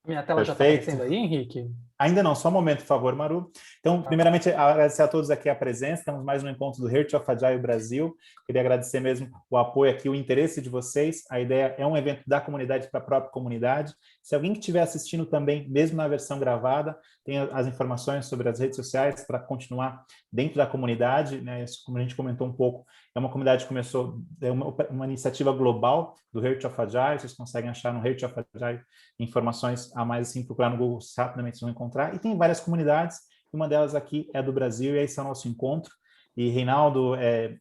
Minha tela já está Perfeito. aparecendo aí, Henrique? Ainda não, só um momento, por favor, Maru. Então, Tá. primeiramente, agradecer a todos aqui a presença. Estamos mais no encontro do Heart of Agile Brasil. Queria agradecer mesmo o apoio aqui, o interesse de vocês. A ideia é um evento da comunidade para a própria comunidade. Se alguém que estiver assistindo também, mesmo na versão gravada, tem as informações sobre as redes sociais para continuar dentro da comunidade, né? Isso, como a gente comentou um pouco, é uma comunidade que começou, é uma iniciativa global do Heart of Agile. Vocês conseguem achar no Heart of Agile informações a mais, assim, procurar no Google, rapidamente vocês vão encontrar. E tem várias comunidades, uma delas aqui é do Brasil, e esse é o nosso encontro. E Reinaldo,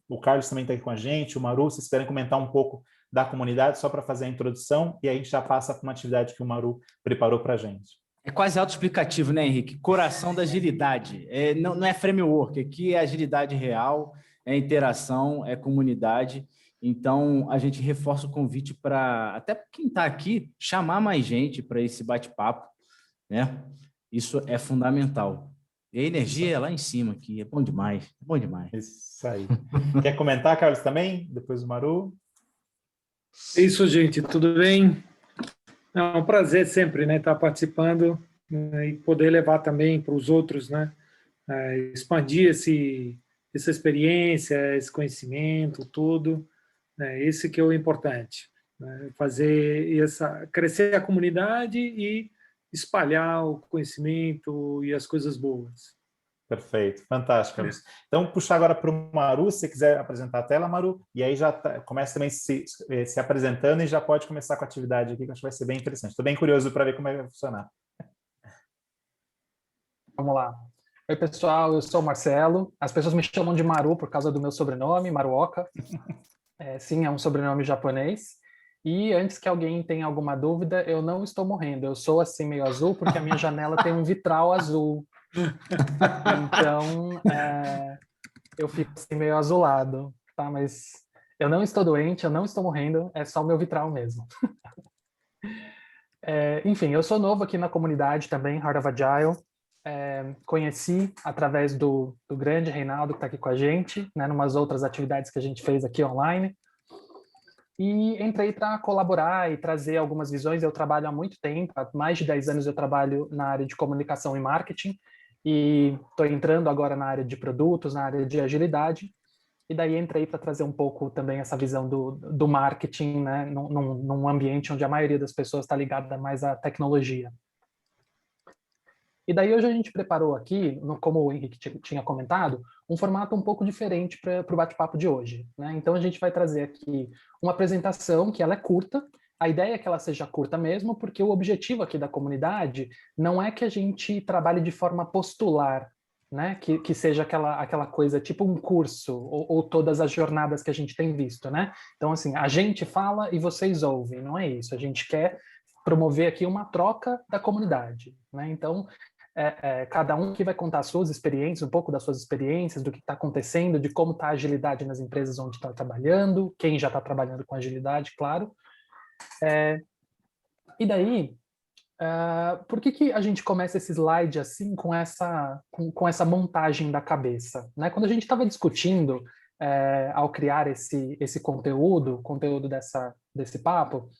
o Carlos também está aqui com a gente, o Maru, vocês querem comentar um pouco da comunidade, só para fazer a introdução, e aí a gente já passa para uma atividade que o Maru preparou para a gente. É quase autoexplicativo, né, Henrique? Coração da agilidade. Não é framework, aqui é agilidade real, é interação, é comunidade. Então, a gente reforça o convite para, até quem está aqui, chamar mais gente para esse bate-papo, né? Isso é fundamental. E a energia é lá em cima aqui, é bom demais, é bom demais. Isso aí. Quer comentar, Carlos, também? Depois do Maru? É isso, gente, tudo bem? É um prazer sempre, né, estar participando, né, e poder levar também para os outros, né, expandir essa experiência, esse conhecimento, tudo, né, esse que é o importante, né, crescer a comunidade e espalhar o conhecimento e as coisas boas. Perfeito, fantástico, Carlos. Então, puxar agora para o Maru, se você quiser apresentar a tela, Maru, e aí já começa também se apresentando e já pode começar com a atividade aqui, que acho que vai ser bem interessante. Estou bem curioso para ver como é que vai funcionar. Vamos lá. Oi, pessoal, eu sou o Marcelo. As pessoas me chamam de Maru por causa do meu sobrenome, Maruoka. Sim, é um sobrenome japonês. E antes que alguém tenha alguma dúvida, eu não estou morrendo. Eu sou assim meio azul porque a minha janela tem um vitral azul. Então, eu fico assim meio azulado, tá? Mas eu não estou doente, eu não estou morrendo, é só o meu vitral mesmo. Enfim, eu sou novo aqui na comunidade também, Heart of Agile. Conheci através do grande Reinaldo, que está aqui com a gente, né, numas outras atividades que a gente fez aqui online. E entrei para colaborar e trazer algumas visões. Eu trabalho há muito tempo, há mais de 10 anos eu trabalho na área de comunicação e marketing, e estou entrando agora na área de produtos, na área de agilidade, e daí entrei para trazer um pouco também essa visão do marketing, né, num ambiente onde a maioria das pessoas está ligada mais à tecnologia. E daí hoje a gente preparou aqui, como o Henrique tinha comentado, um formato um pouco diferente para o bate-papo de hoje, né? Então a gente vai trazer aqui uma apresentação que ela é curta. A ideia é que ela seja curta mesmo, porque o objetivo aqui da comunidade não é que a gente trabalhe de forma postular, né? Que seja aquela coisa tipo um curso ou todas as jornadas que a gente tem visto, né? Então assim, a gente fala e vocês ouvem, não é isso. A gente quer promover aqui uma troca da comunidade, né? Então cada um que vai contar as suas experiências, um pouco das suas experiências, do que está acontecendo, de como está a agilidade nas empresas onde está trabalhando, quem já está trabalhando com agilidade, claro. E daí, por que a gente começa esse slide assim, com essa montagem da cabeça? Né? Quando a gente estava discutindo, ao criar esse conteúdo desse papo,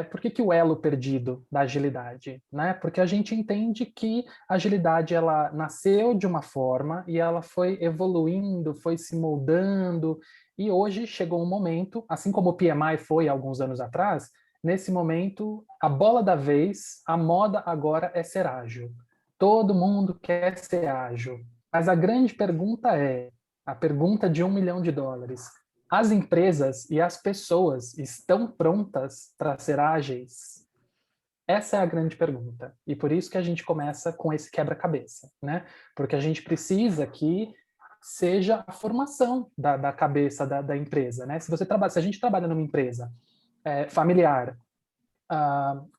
por que o elo perdido da agilidade? Né? Porque a gente entende que a agilidade ela nasceu de uma forma e ela foi evoluindo, foi se moldando, e hoje chegou um momento, assim como o PMI foi alguns anos atrás, nesse momento, a bola da vez, a moda agora é ser ágil. Todo mundo quer ser ágil. Mas a grande pergunta a pergunta de $1 milhão: as empresas e as pessoas estão prontas para ser ágeis? Essa é a grande pergunta. E por isso que a gente começa com esse quebra-cabeça, né? Porque a gente precisa que seja a formação da cabeça da empresa, né? Se a gente trabalha numa empresa familiar,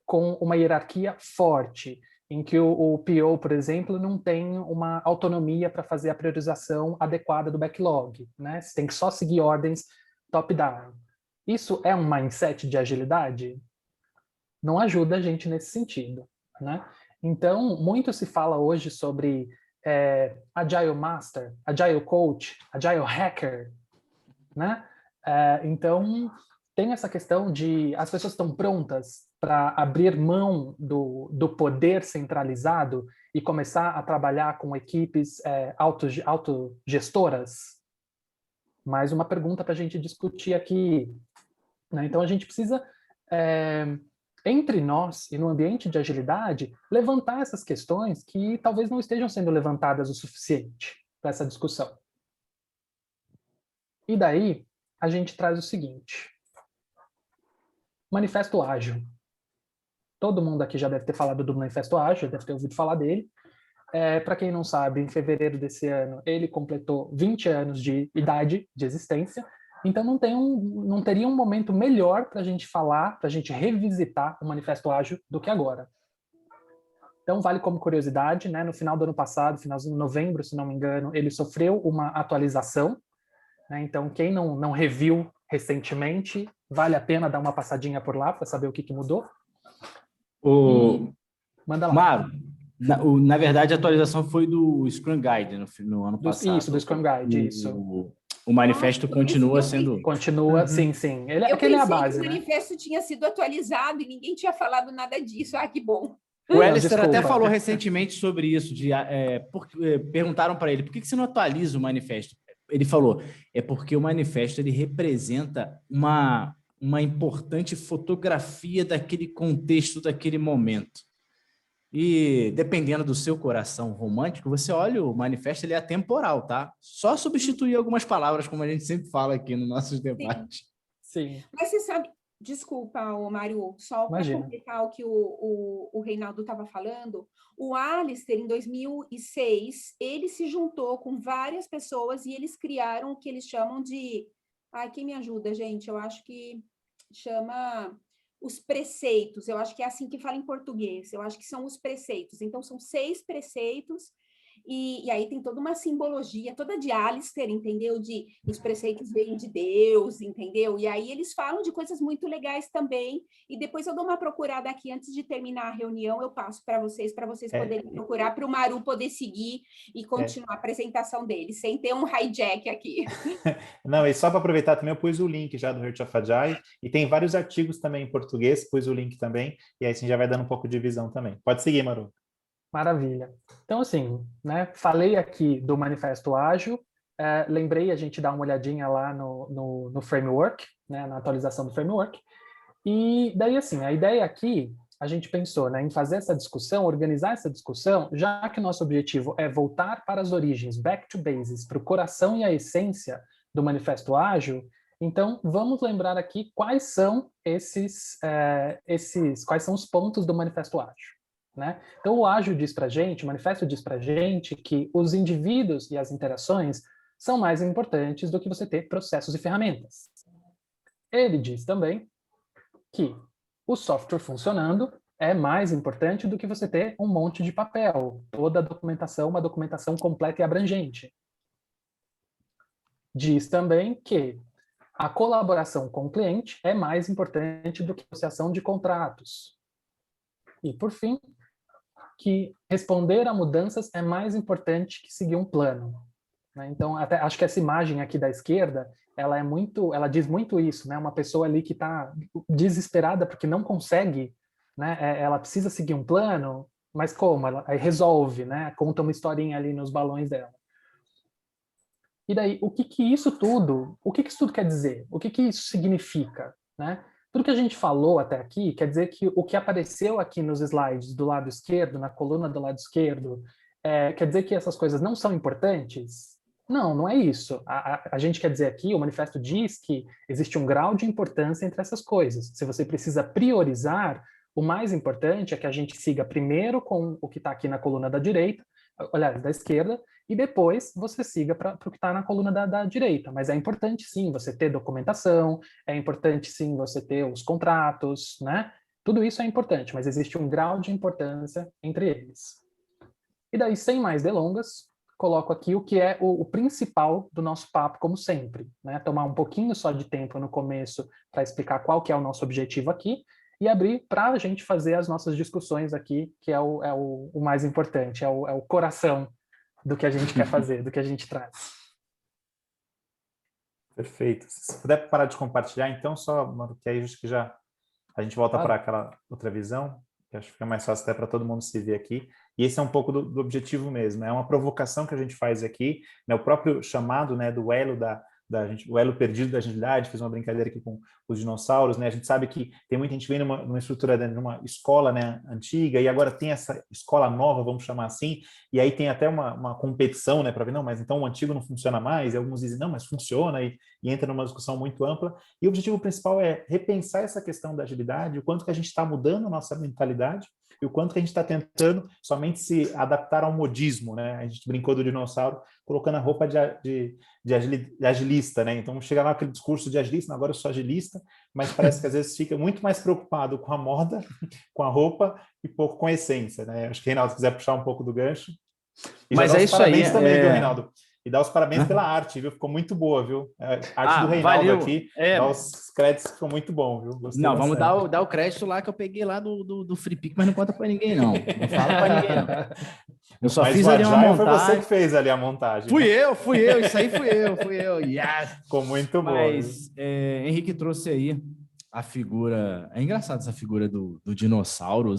com uma hierarquia forte, em que o PO, por exemplo, não tem uma autonomia para fazer a priorização adequada do backlog, né? Você tem que só seguir ordens top-down. Isso é um mindset de agilidade? Não ajuda a gente nesse sentido, né? Então, muito se fala hoje sobre Agile Master, Agile Coach, Agile Hacker, né? Então, tem essa questão de as pessoas estão prontas para abrir mão do poder centralizado e começar a trabalhar com equipes autogestoras? Mais uma pergunta para a gente discutir aqui, né? Então, a gente precisa, entre nós e no ambiente de agilidade, levantar essas questões que talvez não estejam sendo levantadas o suficiente para essa discussão. E daí, a gente traz o seguinte: Manifesto Ágil. Todo mundo aqui já deve ter falado do Manifesto Ágil, deve ter ouvido falar dele. Para quem não sabe, em fevereiro desse ano, ele completou 20 anos de idade de existência, então não teria um momento melhor para a gente falar, para a gente revisitar o Manifesto Ágil do que agora. Então, vale como curiosidade, né, no final do ano passado, finalzinho de novembro, se não me engano, ele sofreu uma atualização, né, então quem não reviu recentemente, vale a pena dar uma passadinha por lá para saber o que mudou. Manda lá. Maro, na verdade, a atualização foi do Scrum Guide no ano passado. Isso, do Scrum Guide, isso. O manifesto continua sendo... Continua, sim. Eu Aquele pensei é a base, que o manifesto tinha sido atualizado e ninguém tinha falado nada disso. Ah, que bom. O Alistair até falou recentemente sobre isso. Perguntaram para ele, por que você não atualiza o manifesto? Ele falou, é porque o manifesto ele representa uma importante fotografia daquele contexto, daquele momento. E dependendo do seu coração romântico, você olha o manifesto, ele é atemporal, tá? Só substituir algumas palavras, como a gente sempre fala aqui nos nossos debates. Sim. Mas você sabe, desculpa, Mário, só para completar o que o Reinaldo estava falando, o Alistair, em 2006, ele se juntou com várias pessoas e eles criaram o que eles chamam de... Ai, quem me ajuda, gente? Eu acho que chama... os preceitos, eu acho que é assim que fala em português, eu acho que são os preceitos. Então, são 6 preceitos, e aí tem toda uma simbologia, toda de Alistair, entendeu? Os preceitos vêm de Deus, entendeu? E aí eles falam de coisas muito legais também, e depois eu dou uma procurada aqui, antes de terminar a reunião, eu passo para vocês poderem procurar, para o Maru poder seguir e continuar a apresentação dele, sem ter um hijack aqui. Não, e só para aproveitar também, eu pus o link já do Heart of Agile, e tem vários artigos também em português, pus o link também, e aí assim já vai dando um pouco de visão também. Pode seguir, Maru. Maravilha. Então, assim, né, falei aqui do Manifesto Ágil, lembrei a gente dar uma olhadinha lá no framework, né, na atualização do framework, e daí, assim, a ideia aqui, a gente pensou, né, em fazer essa discussão, organizar essa discussão, já que o nosso objetivo é voltar para as origens, back to bases, para o coração e a essência do Manifesto Ágil. Então, vamos lembrar aqui quais são quais são os pontos do Manifesto Ágil. Né? Então, o Ágil diz para a gente, o manifesto diz para a gente que os indivíduos e as interações são mais importantes do que você ter processos e ferramentas. Ele diz também que o software funcionando é mais importante do que você ter um monte de papel, toda a documentação, uma documentação completa e abrangente. Diz também que a colaboração com o cliente é mais importante do que a negociação de contratos. E, por fim, que responder a mudanças é mais importante que seguir um plano. Né? Então, até acho que essa imagem aqui da esquerda, ela diz muito isso, né? Uma pessoa ali que está desesperada porque não consegue, né? Ela precisa seguir um plano, mas como? Ela aí resolve, né? Conta uma historinha ali nos balões dela. E daí, o que isso tudo quer dizer? O que isso significa, né? Tudo que a gente falou até aqui quer dizer que o que apareceu aqui nos slides do lado esquerdo, na coluna do lado esquerdo, quer dizer que essas coisas não são importantes? Não, não é isso. A gente quer dizer aqui, o manifesto diz que existe um grau de importância entre essas coisas. Se você precisa priorizar, o mais importante é que a gente siga primeiro com o que está aqui na coluna da direita, aliás, da esquerda, e depois você siga para o que está na coluna da direita. Mas é importante, sim, você ter documentação, é importante, sim, você ter os contratos, né? Tudo isso é importante, mas existe um grau de importância entre eles. E daí, sem mais delongas, coloco aqui o que é o principal do nosso papo, como sempre, né? Tomar um pouquinho só de tempo no começo para explicar qual que é o nosso objetivo aqui, e abrir para a gente fazer as nossas discussões aqui, que é o mais importante, é o coração do que a gente quer fazer, do que a gente traz. Perfeito. Se puder parar de compartilhar, então, só, que aí acho que já A gente volta Claro. para aquela outra visão, que acho que fica mais fácil até para todo mundo se ver aqui. E esse é um pouco do objetivo mesmo. É uma provocação que a gente faz aqui, né? O próprio chamado, né, do elo da gente, o elo perdido da agilidade. Fiz uma brincadeira aqui com os dinossauros, né? A gente sabe que tem muita gente vem numa estrutura, numa escola, né, antiga, e agora tem essa escola nova, vamos chamar assim, e aí tem até uma competição, né, para ver, não, mas então o antigo não funciona mais, e alguns dizem, não, mas funciona, e entra numa discussão muito ampla. E o objetivo principal é repensar essa questão da agilidade, o quanto que a gente está mudando a nossa mentalidade, e o quanto que a gente está tentando somente se adaptar ao modismo, né? A gente brincou do dinossauro colocando a roupa de agilista, né? Então chega lá aquele discurso de agilista, agora eu sou agilista, mas parece que às vezes fica muito mais preocupado com a moda, com a roupa e pouco com a essência, né? Acho que o Reinaldo, se quiser puxar um pouco do gancho. E mas já é os isso parabéns aí. também, viu, Reinaldo? E dá os parabéns pela arte, viu? Ficou muito boa, viu? A arte do Reinaldo valeu. aqui, dá os créditos, ficou muito bom, viu? Gostei não, bastante. vamos dar o crédito lá que eu peguei lá do Free Pick, mas não conta para ninguém, não. Não fala para ninguém, não. Eu só mas fiz o ali uma Agile montagem. foi você que fez ali a montagem. Fui eu, isso aí fui eu. Yes. Ficou muito bom. Mas Henrique trouxe aí a figura... É engraçado essa figura do dinossauro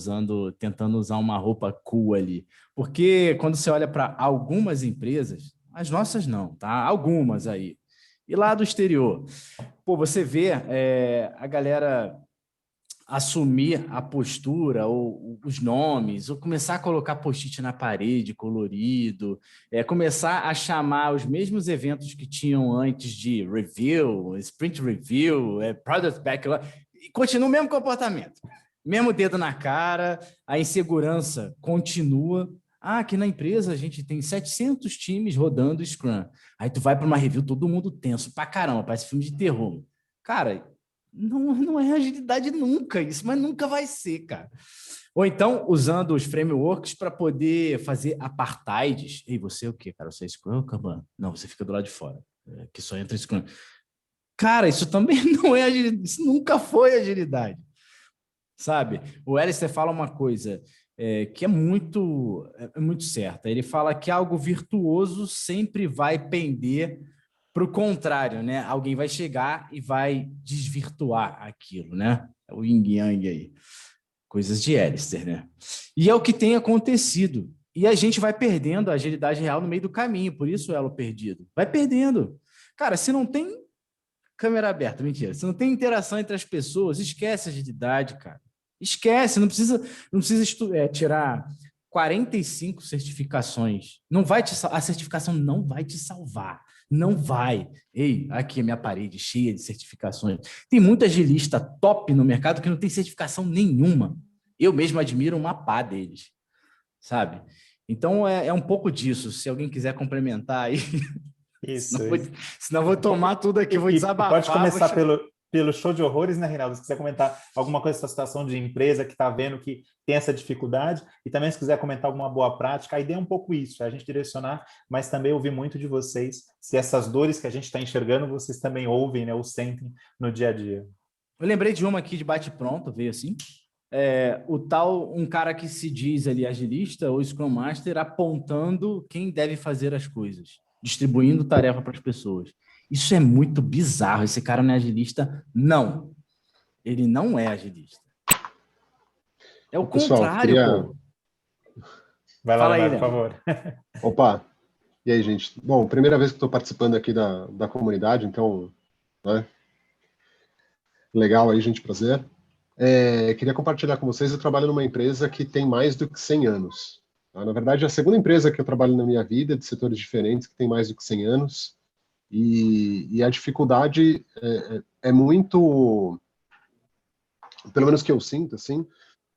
tentando usar uma roupa cool ali. Porque quando você olha para algumas empresas, as nossas não, tá? Algumas aí. E lá do exterior, pô, você vê a galera assumir a postura ou os nomes, ou começar a colocar post-it na parede colorido, começar a chamar os mesmos eventos que tinham antes de review, sprint review, product backlog, e continua o mesmo comportamento, mesmo dedo na cara, a insegurança continua. Aqui na empresa a gente tem 700 times rodando Scrum. Aí tu vai para uma review, todo mundo tenso pra caramba, parece filme de terror. Cara, não é agilidade nunca isso, mas nunca vai ser, cara. Ou então, usando os frameworks para poder fazer apartheids. E você é o quê, cara? Você é Scrum ou Kanban? Não, você fica do lado de fora, que só entra Scrum. Cara, isso também não é agilidade, isso nunca foi agilidade, sabe? O Alistair fala uma coisa que é muito certa. Ele fala que algo virtuoso sempre vai pender para o contrário, né? Alguém vai chegar e vai desvirtuar aquilo, né? O yin yang aí. Coisas de Alistair, né? E é o que tem acontecido. E a gente vai perdendo a agilidade real no meio do caminho, por isso o elo perdido. Vai perdendo. Cara, se não tem câmera aberta, mentira, se não tem interação entre as pessoas, esquece a agilidade, cara. Esquece, não precisa tirar 45 certificações. A certificação não vai te salvar. Não vai. Ei, aqui a minha parede cheia de certificações. Tem muita agilista top no mercado que não tem certificação nenhuma. Eu mesmo admiro uma pá deles, sabe? Então, é um pouco disso. Se alguém quiser complementar aí... Isso. Senão eu vou tomar tudo aqui, vou desabafar. Pode começar pelo show de horrores, né, Reinaldo? Se quiser comentar alguma coisa dessa situação de empresa que está vendo que tem essa dificuldade, e também se quiser comentar alguma boa prática, a ideia é um pouco isso, a gente direcionar, mas também ouvir muito de vocês, se essas dores que a gente está enxergando, vocês também ouvem, né, ou sentem no dia a dia. Eu lembrei de uma aqui de bate-pronto, veio assim. Um cara que se diz ali agilista ou Scrum Master apontando quem deve fazer as coisas, distribuindo tarefa para as pessoas. Isso é muito bizarro. Esse cara não é agilista? Não. Ele não é agilista. É o contrário, pô. Vai lá, por favor. Opa. E aí, gente? Bom, primeira vez que estou participando aqui da comunidade, então, né? Legal aí, gente, prazer. Queria compartilhar com vocês, eu trabalho numa empresa que tem mais do que 100 anos. Tá? Na verdade, é a segunda empresa que eu trabalho na minha vida, de setores diferentes, que tem mais do que 100 anos. E a dificuldade é muito, pelo menos que eu sinto, assim,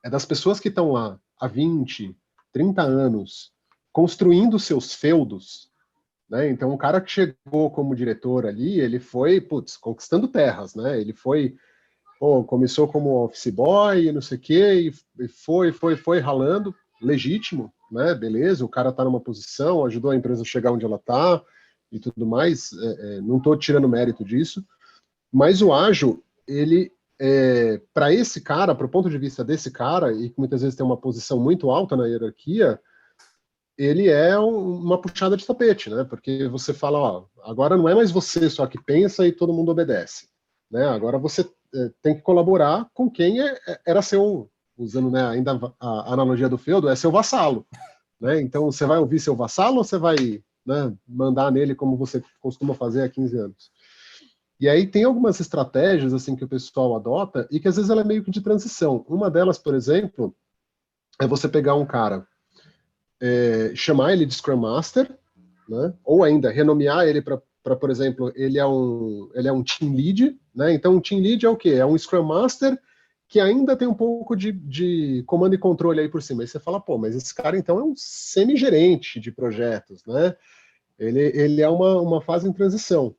é das pessoas que estão lá há 20, 30 anos, construindo seus feudos, né? Então, o cara que chegou como diretor ali, ele foi, conquistando terras, né? Ele foi, começou como office boy, não sei o quê, e foi ralando, legítimo, né? Beleza, o cara tá numa posição, ajudou a empresa a chegar onde ela tá, e tudo mais, não estou tirando mérito disso, mas o ágil, ele, para esse cara, para o ponto de vista desse cara, e que muitas vezes tem uma posição muito alta na hierarquia, ele é uma puxada de tapete, né? Porque você fala, agora não é mais você só que pensa e todo mundo obedece, né? Agora você tem que colaborar com quem era seu, usando, né, ainda a analogia do feudo, é seu vassalo. Né? Então, você vai ouvir seu vassalo ou você vai, né, mandar nele como você costuma fazer há 15 anos? E aí tem algumas estratégias assim que o pessoal adota e que às vezes ela é meio que de transição. Uma delas, por exemplo, é você pegar um cara, chamar ele de Scrum Master, né? Ou ainda renomear ele para, por exemplo, ele é um Team Lead, né? Então, um Team Lead é o quê? É um Scrum Master que ainda tem um pouco de comando e controle aí por cima. Aí você fala, pô, mas esse cara então é um semi-gerente de projetos, né? Ele é uma fase em transição.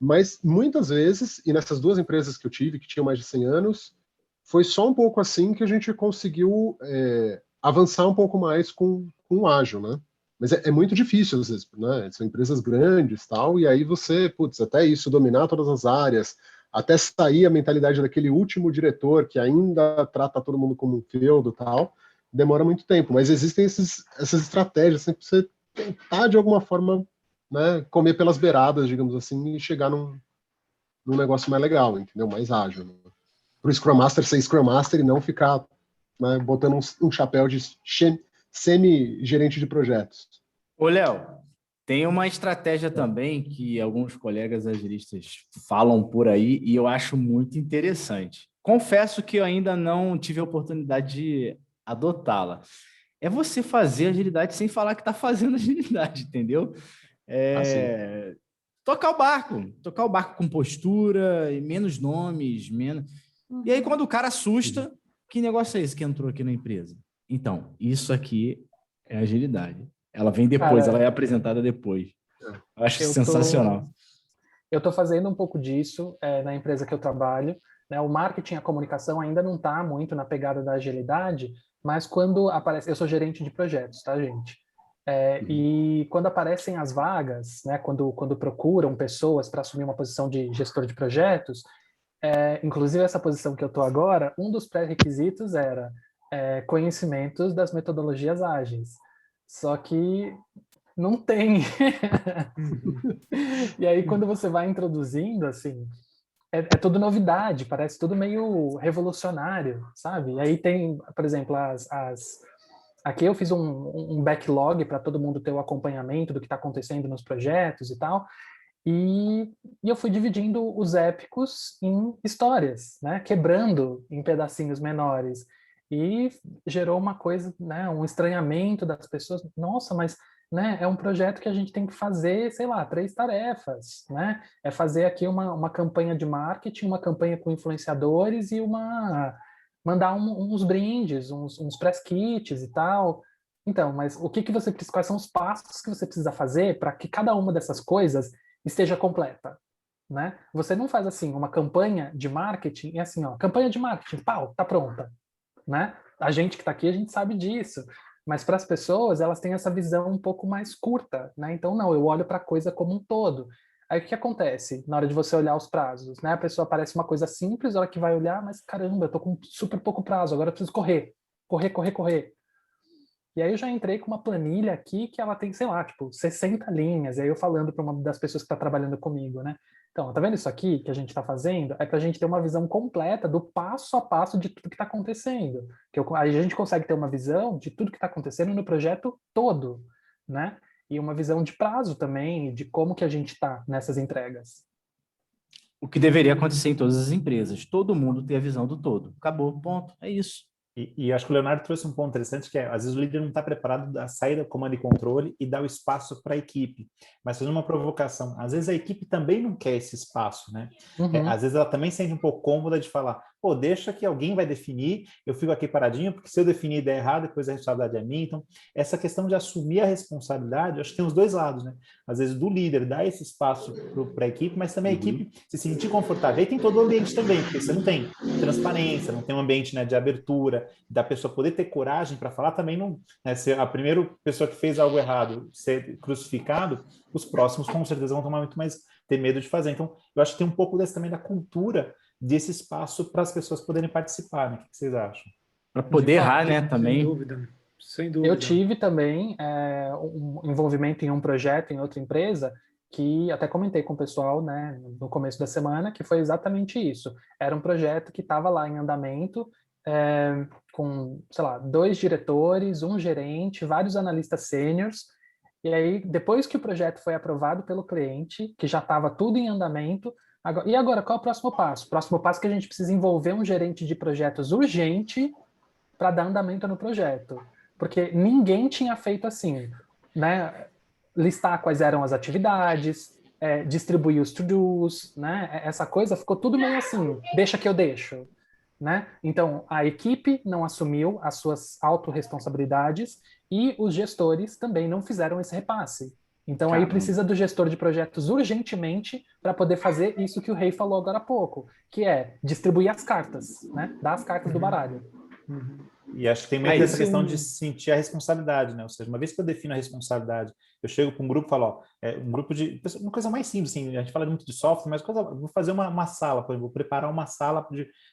Mas muitas vezes, e nessas duas empresas que eu tive, que tinham mais de 100 anos, foi só um pouco assim que a gente conseguiu avançar um pouco mais com o ágil, né? Mas é muito difícil às vezes, né? São empresas grandes tal, e aí você, putz, até isso, dominar todas as áreas, até sair a mentalidade daquele último diretor que ainda trata todo mundo como um feudo tal, demora muito tempo. Mas existem essas estratégias sempre para você tentar de alguma forma, né, comer pelas beiradas, digamos assim, e chegar num negócio mais legal, entendeu? Mais ágil. Né? Para o Scrum Master ser Scrum Master e não ficar, né, botando um chapéu de semi-gerente de projetos. Ô, Léo, tem uma estratégia também que alguns colegas agilistas falam por aí e eu acho muito interessante. Confesso que eu ainda não tive a oportunidade de adotá-la. É você fazer agilidade sem falar que está fazendo agilidade, entendeu? Tocar o barco com postura, menos nomes, menos... E aí, quando o cara assusta, que negócio é esse que entrou aqui na empresa? Então, isso aqui é agilidade. Ela vem depois, Cara, ela é apresentada depois. Eu acho sensacional. Eu estou fazendo um pouco disso na empresa que eu trabalho. Né? O marketing, a comunicação ainda não está muito na pegada da agilidade, mas quando aparece... Eu sou gerente de projetos, tá, gente? E quando aparecem as vagas, né, quando procuram pessoas para assumir uma posição de gestor de projetos, inclusive essa posição que eu estou agora, um dos pré-requisitos era conhecimentos das metodologias ágeis. Só que não tem. E aí, quando você vai introduzindo, assim, é tudo novidade, parece tudo meio revolucionário, sabe? E aí tem, por exemplo, aqui eu fiz um backlog para todo mundo ter o acompanhamento do que está acontecendo nos projetos e tal, e eu fui dividindo os épicos em histórias, né? Quebrando em pedacinhos menores. E gerou uma coisa, né? Um estranhamento das pessoas. Nossa, mas né, é um projeto que a gente tem que fazer, sei lá, 3 tarefas, né? É fazer aqui uma campanha de marketing, uma campanha com influenciadores e mandar uns brindes, uns press kits e tal. Então, mas o que você precisa, quais são os passos que você precisa fazer para que cada uma dessas coisas esteja completa, né? Você não faz assim uma campanha de marketing e assim, ó, campanha de marketing, pau, tá pronta, né? A gente que está aqui, a gente sabe disso, mas para as pessoas, elas têm essa visão um pouco mais curta, né? Então, não, eu olho para a coisa como um todo. Aí o que acontece na hora de você olhar os prazos, né? A pessoa parece uma coisa simples, a hora que vai olhar, mas caramba, eu tô com super pouco prazo, agora eu preciso correr. E aí eu já entrei com uma planilha aqui que ela tem, sei lá, tipo, 60 linhas. E aí eu falando para uma das pessoas que está trabalhando comigo, né? Então, tá vendo isso aqui que a gente está fazendo? É para a gente ter uma visão completa do passo a passo de tudo que está acontecendo. Aí a gente consegue ter uma visão de tudo que está acontecendo no projeto todo, né? E uma visão de prazo também, de como que a gente está nessas entregas. O que deveria acontecer em todas as empresas. Todo mundo ter a visão do todo. Acabou, ponto. É isso. E acho que o Leonardo trouxe um ponto interessante, que às vezes o líder não está preparado a sair do comando e controle e dar o espaço para a equipe. Mas fazendo uma provocação, às vezes a equipe também não quer esse espaço, né? Às vezes ela também sente um pouco cômoda de falar, pô, deixa que alguém vai definir, eu fico aqui paradinho, porque se eu definir e der errado, depois a responsabilidade é minha. Então, essa questão de assumir a responsabilidade, acho que tem os dois lados, né? Às vezes do líder dar esse espaço para a equipe, mas também a equipe se sentir confortável. Aí tem todo o ambiente também, porque você não tem transparência, não tem um ambiente, né, de abertura, da pessoa poder ter coragem para falar também, não, né, ser a primeira pessoa que fez algo errado ser crucificado, os próximos com certeza vão tomar muito mais, ter medo de fazer. Então, eu acho que tem um pouco desse também da cultura desse espaço para as pessoas poderem participar, né? O que vocês acham? Para poder errar, né, também. Sem dúvida. Eu tive também um envolvimento em um projeto em outra empresa que até comentei com o pessoal, né, no começo da semana, que foi exatamente isso. Era um projeto que estava lá em andamento, com, sei lá, 2 diretores, um gerente, vários analistas sêniors, e aí, depois que o projeto foi aprovado pelo cliente, que já estava tudo em andamento, e agora, qual é o próximo passo? O próximo passo é que a gente precisa envolver um gerente de projetos urgente para dar andamento no projeto. Porque ninguém tinha feito assim, né? Listar quais eram as atividades, distribuir os to-dos, né? Essa coisa ficou tudo meio assim, deixa que eu deixo, né? Então, a equipe não assumiu as suas autorresponsabilidades e os gestores também não fizeram esse repasse. Então, aí precisa do gestor de projetos urgentemente para poder fazer isso que o Rei falou agora há pouco, que é distribuir as cartas, né? Dar as cartas do baralho. E acho que tem muito essa questão de sentir a responsabilidade, né? Ou seja, uma vez que eu defino a responsabilidade, eu chego para um grupo e falo, ó, um grupo de... Uma coisa mais simples, assim, a gente fala muito de software, mas vou fazer uma sala, por exemplo, vou preparar uma sala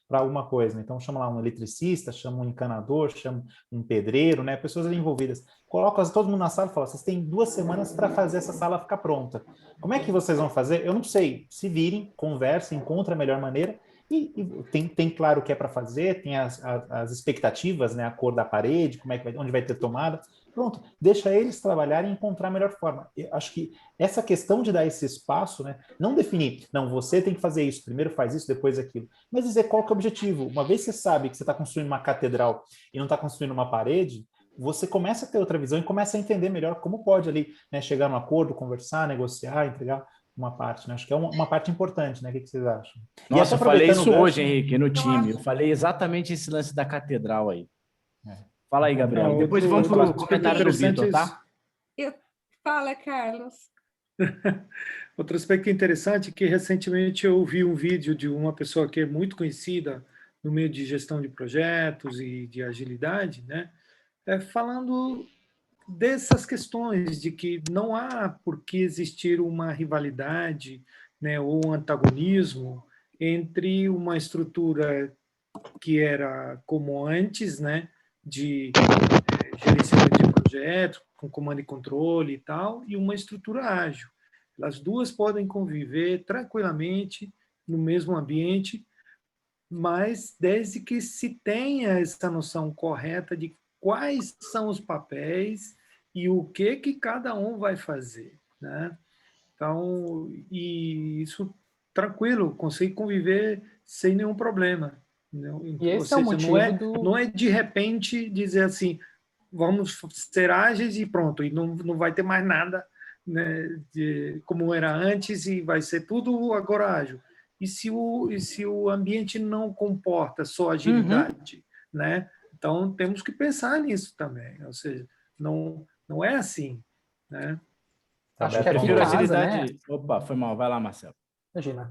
para alguma coisa, né? Então, chama lá um eletricista, chama um encanador, chama um pedreiro, né? Pessoas ali envolvidas. Coloco todo mundo na sala e falo, vocês têm 2 semanas para fazer essa sala ficar pronta. Como é que vocês vão fazer? Eu não sei. Se virem, conversem, encontrem a melhor maneira. E tem claro o que é para fazer, tem as expectativas, né, a cor da parede, como é que onde vai ter tomada. Pronto, deixa eles trabalharem e encontrar a melhor forma. Eu acho que essa questão de dar esse espaço, né, não definir, não, você tem que fazer isso, primeiro faz isso, depois aquilo, mas dizer qual que é o objetivo. Uma vez que você sabe que você está construindo uma catedral e não está construindo uma parede, você começa a ter outra visão e começa a entender melhor como pode ali, né, chegar num acordo, conversar, negociar, entregar uma parte, né? Acho que é uma parte importante, né? O que vocês acham? Nossa, eu falei isso hoje, Henrique, no time. Eu falei exatamente esse lance da catedral aí. Fala aí, Gabriel. Depois vamos para o comentário do Vitor, tá? Fala, Carlos. Outro aspecto interessante é que recentemente eu vi um vídeo de uma pessoa que é muito conhecida no meio de gestão de projetos e de agilidade, né? Falando dessas questões de que não há por que existir uma rivalidade, né, ou um antagonismo entre uma estrutura que era como antes, né, de gerenciamento de projetos, com comando e controle e tal, e uma estrutura ágil. As duas podem conviver tranquilamente no mesmo ambiente, mas desde que se tenha essa noção correta de quais são os papéis e o que cada um vai fazer, né? Então, e isso tranquilo, consegue conviver sem nenhum problema. E esse Ou é o seja, motivo não é de repente dizer assim, vamos ser ágeis e pronto, e não vai ter mais nada, né, como era antes e vai ser tudo agora ágil. E se o ambiente não comporta só agilidade, né? Então temos que pensar nisso também. Ou seja, não é assim, né? Acho que aqui prefiro casa, agilidade. né? Opa, foi mal. Vai lá, Marcelo. Imagina,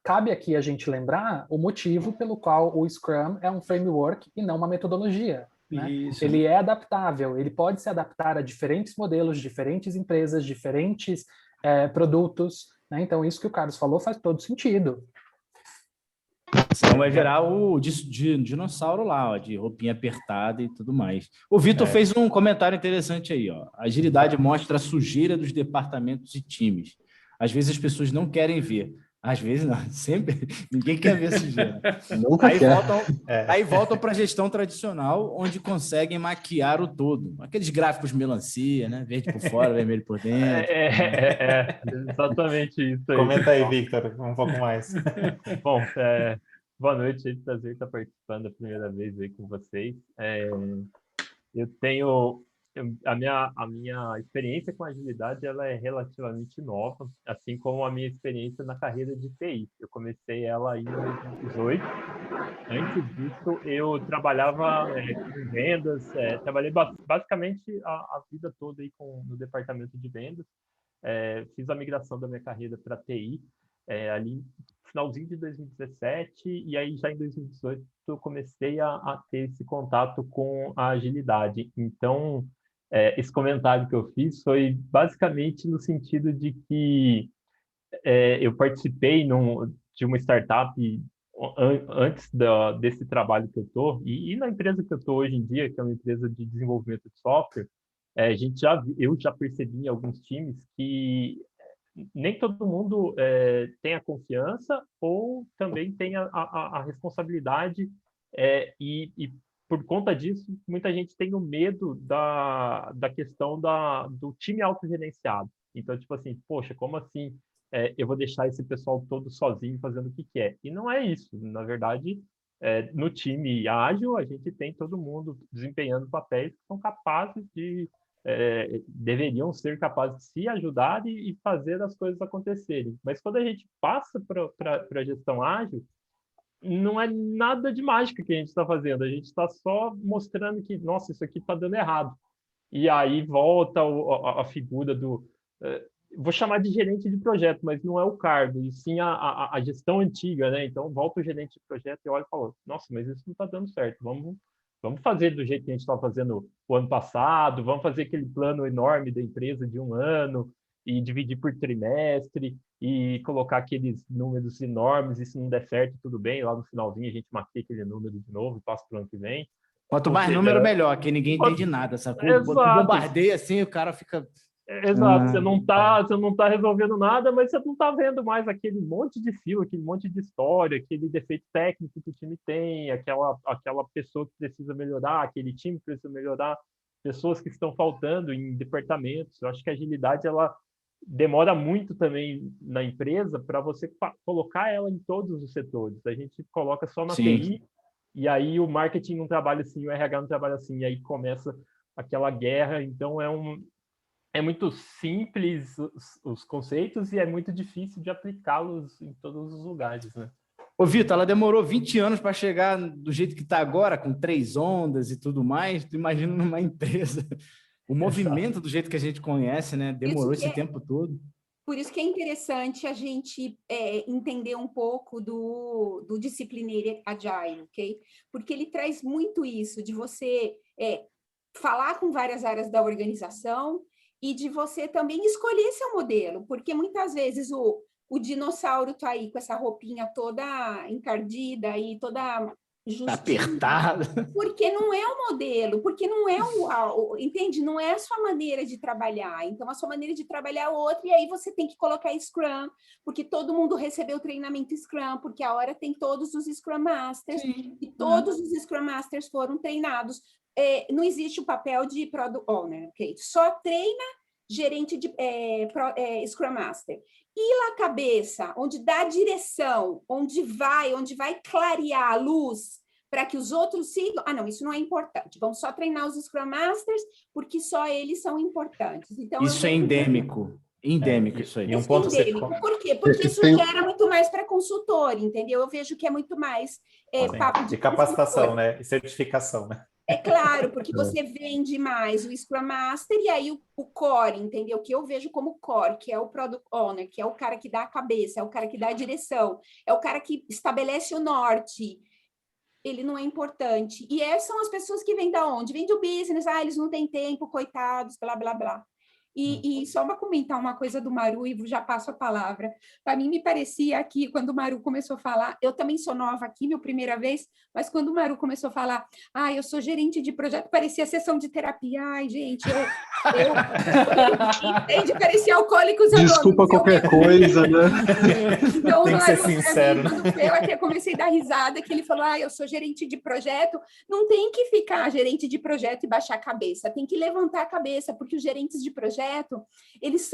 cabe aqui a gente lembrar o motivo pelo qual o Scrum é um framework e não uma metodologia. Né? Ele é adaptável, ele pode se adaptar a diferentes modelos, diferentes empresas, diferentes produtos. Né? Então, isso que o Carlos falou faz todo sentido. Senão vai virar o dinossauro lá, ó, de roupinha apertada e tudo mais. O Vitor fez um comentário interessante aí. Ó. A agilidade mostra a sujeira dos departamentos e times. Às vezes as pessoas não querem ver. Às vezes não, sempre. Ninguém quer ver sujeira. Nunca quer. Aí voltam para a gestão tradicional, onde conseguem maquiar o todo. Aqueles gráficos melancia, né? Verde por fora, vermelho por dentro. Exatamente isso aí. Comenta aí, Victor, um pouco mais. Bom, boa noite, é um prazer estar participando a primeira vez aí com vocês. Eu tenho a minha experiência com agilidade, ela é relativamente nova, assim como a minha experiência na carreira de TI. Eu comecei ela em 2018. Antes disso, eu trabalhava com vendas, trabalhei basicamente a vida toda aí no departamento de vendas. Fiz a migração da minha carreira para TI ali no finalzinho de 2017, e aí já em 2018 eu comecei a ter esse contato com a agilidade. Então, esse comentário que eu fiz foi basicamente no sentido de que eu participei de uma startup antes desse trabalho que eu estou, e na empresa que eu estou hoje em dia, que é uma empresa de desenvolvimento de software, eu já percebi em alguns times que nem todo mundo tem a confiança ou também tem a responsabilidade, e por conta disso, muita gente tem o medo da questão do time autogerenciado. Então, tipo assim, poxa, como assim eu vou deixar esse pessoal todo sozinho fazendo o que quer? E não é isso. Na verdade, no time ágil, a gente tem todo mundo desempenhando papéis que são capazes deveriam ser capazes de se ajudar e fazer as coisas acontecerem. Mas quando a gente passa para a gestão ágil, não é nada de mágica que a gente está fazendo, a gente está só mostrando que, nossa, isso aqui está dando errado. E aí volta a figura vou chamar de gerente de projeto, mas não é o cargo, e sim a gestão antiga, né? Então volta o gerente de projeto e olha e fala, nossa, mas isso não está dando certo, vamos fazer do jeito que a gente estava fazendo o ano passado, vamos fazer aquele plano enorme da empresa de 1 ano e dividir por trimestre e colocar aqueles números enormes, e se não der certo, tudo bem, lá no finalzinho a gente maquia aquele número de novo e passa para o ano que vem. Quanto mais número, melhor, que ninguém entende nada, sacou? Bombardeia assim, o cara fica... Exato, você não tá resolvendo nada, mas você não tá vendo mais aquele monte de fio, aquele monte de história, aquele defeito técnico que o time tem, aquela pessoa que precisa melhorar, aquele time que precisa melhorar, pessoas que estão faltando em departamentos. Eu acho que a agilidade, ela demora muito também na empresa para você colocar ela em todos os setores. A gente coloca só na TI, e aí o marketing não trabalha assim, o RH não trabalha assim, e aí começa aquela guerra. Então é muito simples os conceitos e é muito difícil de aplicá-los em todos os lugares, né? Ô, Vitor, ela demorou 20 anos para chegar do jeito que está agora, com 3 ondas e tudo mais. Tu imagina numa empresa. O movimento do jeito que a gente conhece, né? Demorou esse tempo todo. Por isso que é interessante a gente entender um pouco do Disciplinary Agile, ok? Porque ele traz muito isso, de você falar com várias áreas da organização e de você também escolher seu modelo, porque muitas vezes o dinossauro está aí com essa roupinha toda encardida e toda justinha, apertada, porque não é o modelo, porque não é entende? Não é a sua maneira de trabalhar. Então, a sua maneira de trabalhar é outra, e aí você tem que colocar Scrum, porque todo mundo recebeu treinamento Scrum, porque a hora tem todos os Scrum Masters, e todos os Scrum Masters foram treinados. Não existe o papel de Product Owner, ok? Só treina gerente de Scrum Master. E lá a cabeça, onde dá a direção, onde vai clarear a luz para que os outros sigam. Ah, não, isso não é importante. Vamos só treinar os Scrum Masters, porque só eles são importantes. Então, isso é endêmico. Endêmico, isso aí. Um ponto endêmico. Por quê? Porque isso gera muito mais para consultor, entendeu? Eu vejo que é muito mais papo de capacitação, né? E certificação, né? É claro, porque você vende mais o Scrum Master e aí o core, entendeu? Que eu vejo como core, que é o Product Owner, que é o cara que dá a cabeça, é o cara que dá a direção, é o cara que estabelece o norte. Ele não é importante. E essas são as pessoas que vêm da onde? Vêm do business, eles não têm tempo, coitados, blá, blá, blá. E só para comentar uma coisa do Maru, e já passo a palavra. Para mim, me parecia que quando o Maru começou a falar, eu também sou nova aqui, minha primeira vez, mas quando o Maru começou a falar, eu sou gerente de projeto, parecia sessão de terapia. Ai, gente, entende? Parecia Alcoólicos Anônimos. Desculpa qualquer coisa, né? Então, tem que ser sincero. Eu até comecei a dar risada, que ele falou, eu sou gerente de projeto. Não tem que ficar gerente de projeto e baixar a cabeça, tem que levantar a cabeça, porque os gerentes de projeto, eles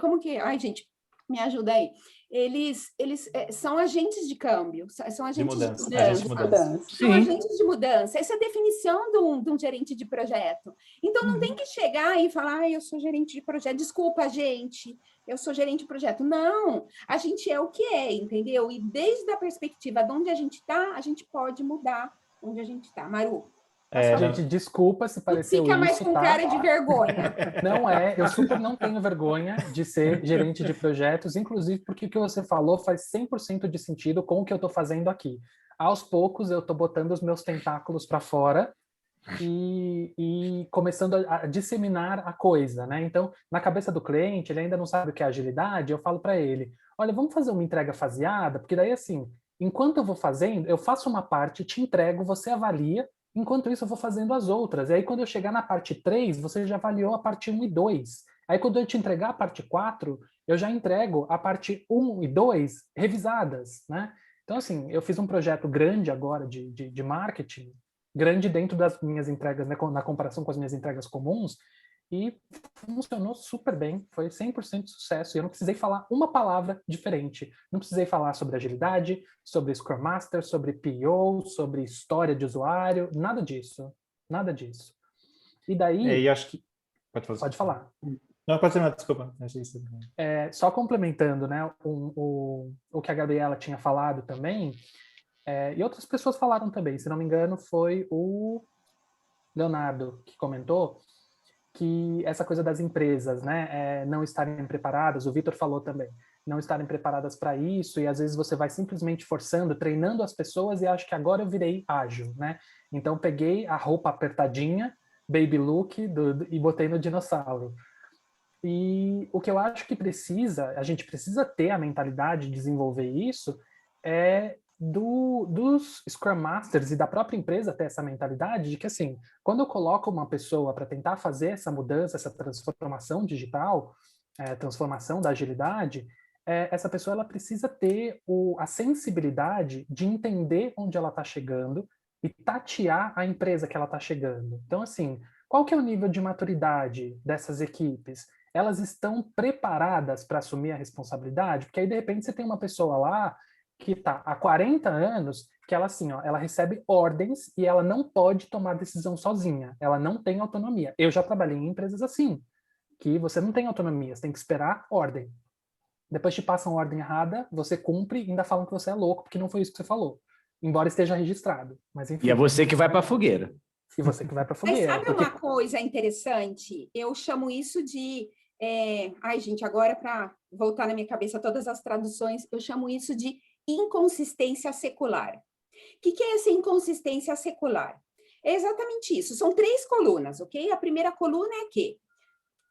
como que... Ai, gente, me ajuda aí. Eles são agentes de câmbio, são agentes de mudança. São agentes de mudança. Essa é a definição de um gerente de projeto. Então, não tem que chegar e falar, eu sou gerente de projeto, desculpa, gente, eu sou gerente de projeto. Não, a gente é o que é, entendeu? E desde a perspectiva de onde a gente está, a gente pode mudar onde a gente está. Maru? Gente, desculpa se pareceu isso, fica mais com cara de vergonha. Não eu super não tenho vergonha de ser gerente de projetos, inclusive porque o que você falou faz 100% de sentido com o que eu estou fazendo aqui. Aos poucos eu estou botando os meus tentáculos para fora e começando a disseminar a coisa, né? Então, na cabeça do cliente, ele ainda não sabe o que é agilidade, eu falo para ele, olha, vamos fazer uma entrega faseada, porque daí assim, enquanto eu vou fazendo, eu faço uma parte, te entrego, você avalia. Enquanto isso, eu vou fazendo as outras. E aí, quando eu chegar na parte 3, você já avaliou a parte 1 e 2. Aí quando eu te entregar a parte 4, eu já entrego a parte 1 e 2 revisadas, né? Então, assim, eu fiz um projeto grande agora de marketing, grande dentro das minhas entregas, né, na comparação com as minhas entregas comuns, e funcionou super bem, foi 100% de sucesso, e eu não precisei falar uma palavra diferente. Não precisei falar sobre agilidade, sobre Scrum Master, sobre PO, sobre história de usuário, nada disso. Nada disso. E daí... E acho que... Pode falar. Não, pode ser, não, desculpa. Só complementando, né, o que a Gabriela tinha falado também, e outras pessoas falaram também, se não me engano, foi o Leonardo que comentou que essa coisa das empresas, né, não estarem preparadas, o Vitor falou também, não estarem preparadas para isso, e às vezes você vai simplesmente forçando, treinando as pessoas e acho que agora eu virei ágil, né? Então peguei a roupa apertadinha, baby look, e botei no dinossauro. E o que eu acho que a gente precisa ter a mentalidade de desenvolver isso, dos Scrum Masters e da própria empresa ter essa mentalidade de que, assim, quando eu coloco uma pessoa para tentar fazer essa mudança, essa transformação digital, transformação da agilidade, essa pessoa ela precisa ter a sensibilidade de entender onde ela está chegando e tatear a empresa que ela está chegando. Então, assim, qual que é o nível de maturidade dessas equipes? Elas estão preparadas para assumir a responsabilidade? Porque aí, de repente, você tem uma pessoa lá que está há 40 anos, que ela, assim, ó, ela recebe ordens e ela não pode tomar decisão sozinha. Ela não tem autonomia. Eu já trabalhei em empresas assim, que você não tem autonomia, você tem que esperar ordem. Depois te passam ordem errada, você cumpre e ainda falam que você é louco, porque não foi isso que você falou. Embora esteja registrado. Mas, enfim. E é você que vai para a fogueira. E você que vai para a fogueira. Mas sabe uma coisa interessante? Eu chamo isso de... Ai, gente, agora para voltar na minha cabeça todas as traduções, eu chamo isso de inconsistência secular. O que é essa inconsistência secular? É exatamente isso. São 3 colunas, ok? A primeira coluna é que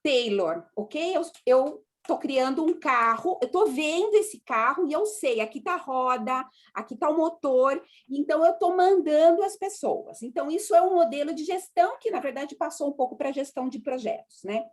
Taylor, ok? Eu estou criando um carro, eu estou vendo esse carro e eu sei, aqui está a roda, aqui está o motor, então eu estou mandando as pessoas. Então, isso é um modelo de gestão que, na verdade, passou um pouco para a gestão de projetos, né?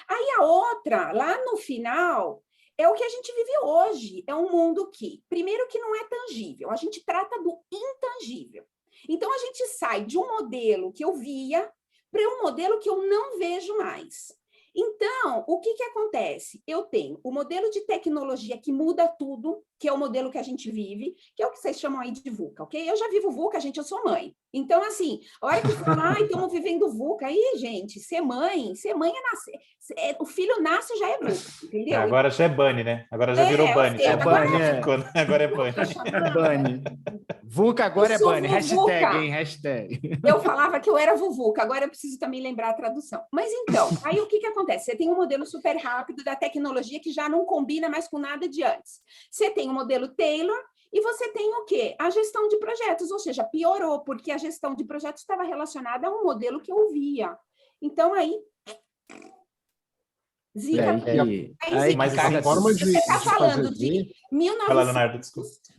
Aí a outra, lá no final, é o que a gente vive hoje. É um mundo que, primeiro, que não é tangível, a gente trata do intangível. Então, a gente sai de um modelo que eu via para um modelo que eu não vejo mais. Então, o que acontece? Eu tenho o modelo de tecnologia que muda tudo, que é o modelo que a gente vive, que é o que vocês chamam aí de VUCA, ok? Eu já vivo VUCA, gente, eu sou mãe. Então, assim, a hora que fala, estamos vivendo VUCA, aí, gente, ser mãe é nascer. O filho nasce já é VUCA, entendeu? Agora já é Bunny, né? Agora já virou Bunny. Agora é Bunny. Bunny. VUCA agora é Bunny. Hashtag, hein? Hashtag. Eu falava que eu era VUVUCA, agora eu preciso também lembrar a tradução. Mas então, aí o que acontece? Você tem um modelo super rápido da tecnologia que já não combina mais com nada de antes. Você tem o modelo Taylor e você tem o quê? A gestão de projetos, ou seja, piorou, porque a gestão de projetos estava relacionada a um modelo que eu via. Então, aí... Zica. Mas a forma de... Você está falando de 1900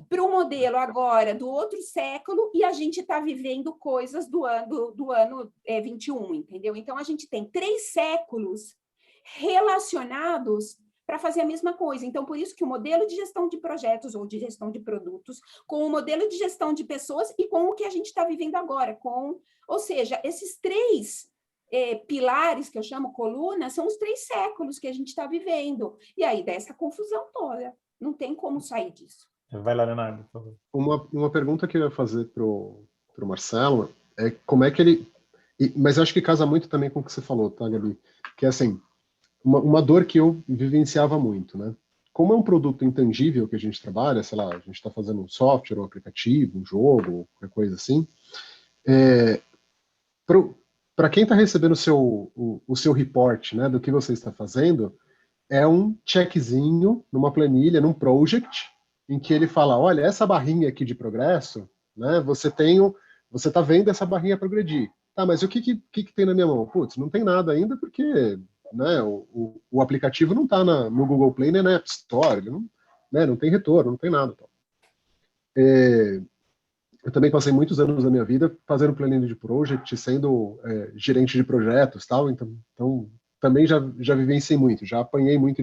para o modelo agora do outro século e a gente está vivendo coisas do ano 21, entendeu? Então, a gente tem 3 séculos relacionados para fazer a mesma coisa. Então, por isso que o modelo de gestão de projetos ou de gestão de produtos, com o modelo de gestão de pessoas e com o que a gente está vivendo agora, ou seja, esses 3 pilares, que eu chamo colunas, são os 3 séculos que a gente está vivendo. E aí, dessa confusão toda. Não tem como sair disso. Vai lá, Leonardo, por favor. Uma pergunta que eu ia fazer para o Marcelo é como é que ele... Mas eu acho que casa muito também com o que você falou, tá, Gabi? Que é assim, uma dor que eu vivenciava muito, né? Como é um produto intangível que a gente trabalha, sei lá, a gente está fazendo um software, um aplicativo, um jogo, qualquer coisa assim, para quem está recebendo o seu report, né, do que você está fazendo, é um checkzinho numa planilha, num project, em que ele fala, olha, essa barrinha aqui de progresso, né, você está vendo essa barrinha progredir. Tá, mas o que tem na minha mão? Putz, não tem nada ainda porque, né, o aplicativo não está no Google Play nem na App Store, ele não, né, não tem retorno, não tem nada. Eu também passei muitos anos da minha vida fazendo planning de project, sendo gerente de projetos, tal. Então também já vivenciei muito, já apanhei muito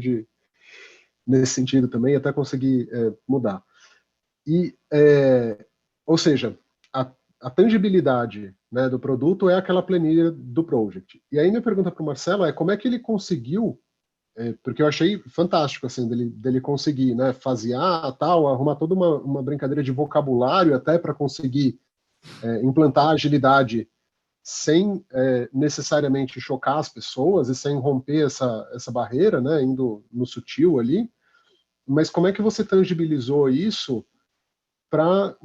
nesse sentido também, até conseguir mudar. Ou seja, a tangibilidade, né, do produto é aquela planilha do project. E aí minha pergunta para o Marcelo é como é que ele conseguiu, porque eu achei fantástico assim dele conseguir, né, fasear, tal, arrumar toda uma brincadeira de vocabulário até para conseguir implantar agilidade sem necessariamente chocar as pessoas e sem romper essa barreira, né, indo no sutil ali. Mas como é que você tangibilizou isso para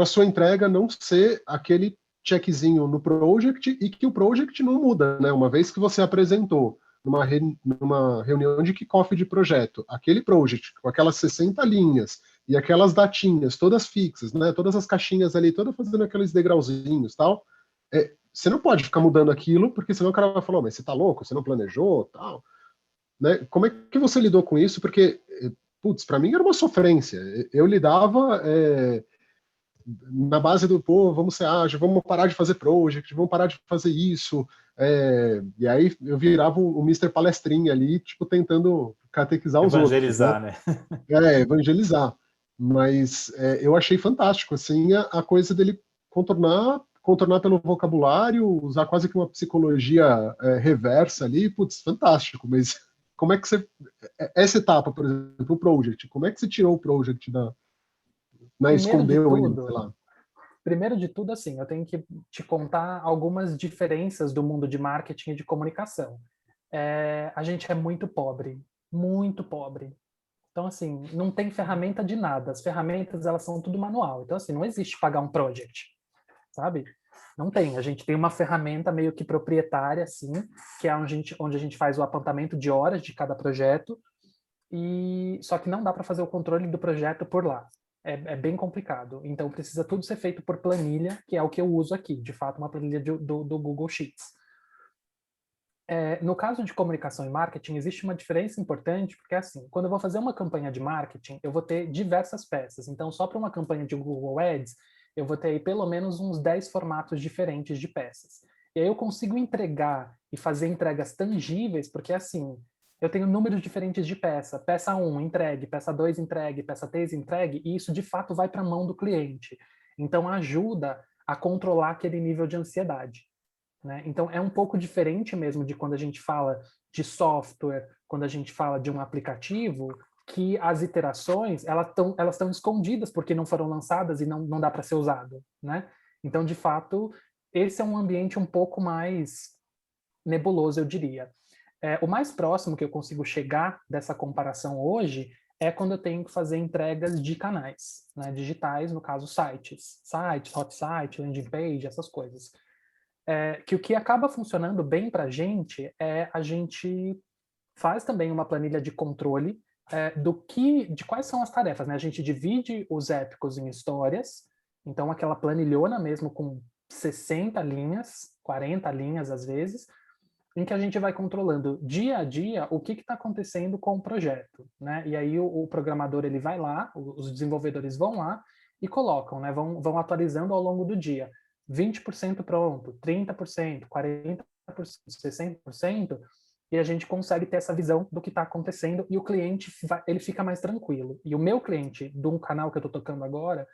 sua entrega não ser aquele checkzinho no project e que o project não muda, né? Uma vez que você apresentou numa reunião de kickoff de projeto, aquele project com aquelas 60 linhas e aquelas datinhas todas fixas, né? Todas as caixinhas ali, todas fazendo aqueles degrauzinhos, tal. Você não pode ficar mudando aquilo, porque senão o cara vai falar, mas você tá louco, você não planejou, tal. Né? Como é que você lidou com isso? Porque putz, para mim era uma sofrência. Eu lidava na base do, pô, vamos ser ágil, vamos parar de fazer project, vamos parar de fazer isso. E aí eu virava o Mr. Palestrinha ali, tipo, tentando catequizar os outros. Evangelizar, né? Evangelizar. Mas eu achei fantástico, assim, a coisa dele contornar pelo vocabulário, usar quase que uma psicologia reversa ali, putz, fantástico, mas como é que você... Essa etapa, por exemplo, o project, como é que você tirou o project escondeu ele, sei lá? Primeiro de tudo, assim, eu tenho que te contar algumas diferenças do mundo de marketing e de comunicação. A gente é muito pobre, muito pobre. Então, assim, não tem ferramenta de nada. As ferramentas, elas são tudo manual. Então, assim, não existe pagar um project, sabe? Não tem. A gente tem uma ferramenta meio que proprietária, assim, que é onde a gente faz o apontamento de horas de cada projeto, só que não dá para fazer o controle do projeto por lá. É bem complicado. Então, precisa tudo ser feito por planilha, que é o que eu uso aqui. De fato, uma planilha do Google Sheets. No caso de comunicação e marketing, existe uma diferença importante, porque assim, quando eu vou fazer uma campanha de marketing, eu vou ter diversas peças. Então, só para uma campanha de Google Ads, eu vou ter aí pelo menos uns 10 formatos diferentes de peças. E aí eu consigo entregar e fazer entregas tangíveis, porque assim, eu tenho números diferentes de peça. Peça 1, entregue. Peça 2, entregue. Peça 3, entregue. E isso, de fato, vai para a mão do cliente. Então, ajuda a controlar aquele nível de ansiedade. Né? Então, é um pouco diferente mesmo de quando a gente fala de software, quando a gente fala de um aplicativo, que as iterações elas estão escondidas porque não foram lançadas e não dá para ser usado. Né? Então, de fato, esse é um ambiente um pouco mais nebuloso, eu diria. O mais próximo que eu consigo chegar dessa comparação hoje é quando eu tenho que fazer entregas de canais, né, digitais, no caso sites, hot site, landing page, essas coisas. Que o que acaba funcionando bem para a gente faz também uma planilha de controle de quais são as tarefas, né? A gente divide os épicos em histórias, então aquela planilhona mesmo com 60 linhas, 40 linhas às vezes, em que a gente vai controlando dia a dia o que está acontecendo com o projeto, né? E aí o programador ele vai lá, os desenvolvedores vão lá e colocam, né? Vão atualizando ao longo do dia. 20% pronto, 30%, 40%, 60%, e a gente consegue ter essa visão do que está acontecendo e o cliente ele fica mais tranquilo. E o meu cliente, de um canal que eu estou tocando agora,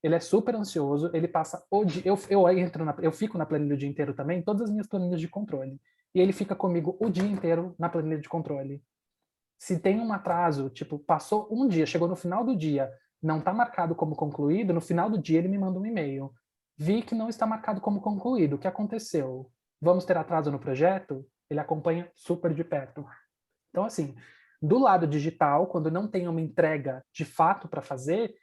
ele é super ansioso, ele passa o dia, eu fico na planilha o dia inteiro também, todas as minhas planilhas de controle. E ele fica comigo o dia inteiro na planilha de controle. Se tem um atraso, tipo, passou um dia, chegou no final do dia, não está marcado como concluído, no final do dia ele me manda um e-mail. Vi que não está marcado como concluído. O que aconteceu? Vamos ter atraso no projeto? Ele acompanha super de perto. Então, assim, do lado digital, quando não tem uma entrega de fato para fazer,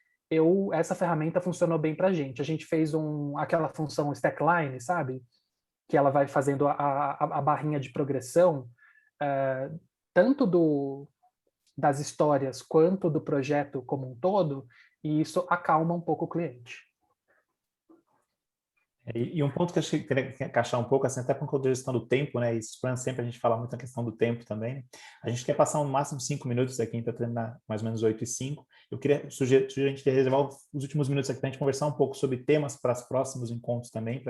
essa ferramenta funcionou bem para a gente. A gente fez aquela função stackline, sabe? Que ela vai fazendo a barrinha de progressão, tanto das histórias quanto do projeto como um todo, e isso acalma um pouco o cliente. E um ponto que eu acho que queria encaixar um pouco, assim, até com a gestão do tempo, né? E Scrum sempre a gente fala muito na questão do tempo também. Né? A gente quer passar um máximo de 5 minutos aqui, para terminar mais ou menos 8:05. Eu queria sugerir a gente reservar os últimos minutos aqui para a gente conversar um pouco sobre temas para os próximos encontros também.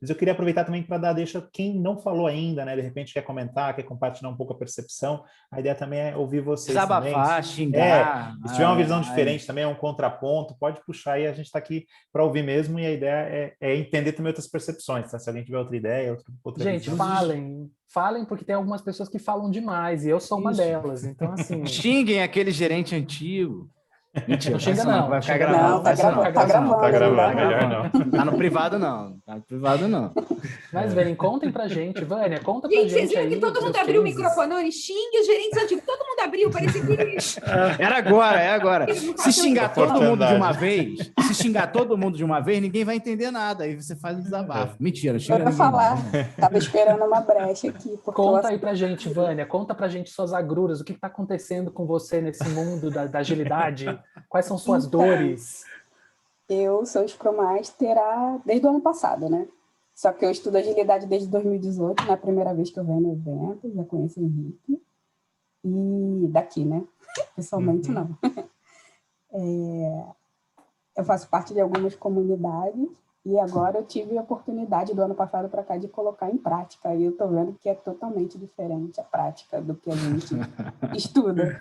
Mas eu queria aproveitar também para dar deixa quem não falou ainda, né? De repente quer comentar, quer compartilhar um pouco a percepção. A ideia também é ouvir vocês Desabafar, também. xingar. Se tiver uma visão diferente também, é um contraponto, pode puxar aí, a gente está aqui para ouvir mesmo, e a ideia é entender também outras percepções, tá? Se alguém tiver outra ideia, outra Gente, visão. falem, porque tem algumas pessoas que falam demais, e eu sou uma delas, então assim... Xinguem aquele gerente antigo. Mentira, não xinga não. vai ficar xinga gravado. não, tá gravando. Tá gravando, melhor não. Tá no privado não, Mas vem, contem pra gente, Vânia, conta pra Gente, gente vocês viram aí que todo mundo seus abriu o cases. microfone, xingue os gerentes antigos, todo mundo abriu, parecia que... Era agora. Se xingar todo mundo de uma vez, ninguém vai entender nada. Aí você faz o desabafo. Mentira, xinga Eu ia ninguém. falar, tava esperando uma brecha aqui. Conta aí pra gente, Vânia, conta pra gente suas agruras, o que está acontecendo com você nesse mundo da agilidade, quais são suas dores? Eu sou Scrum Master desde o ano passado, né? Só que eu estudo agilidade desde 2018, na primeira vez que eu venho no evento, já conheço o Henrique. E daqui, né? Pessoalmente, não. Eu faço parte de algumas comunidades e agora eu tive a oportunidade do ano passado para cá de colocar em prática. E eu estou vendo que é totalmente diferente a prática do que a gente estuda.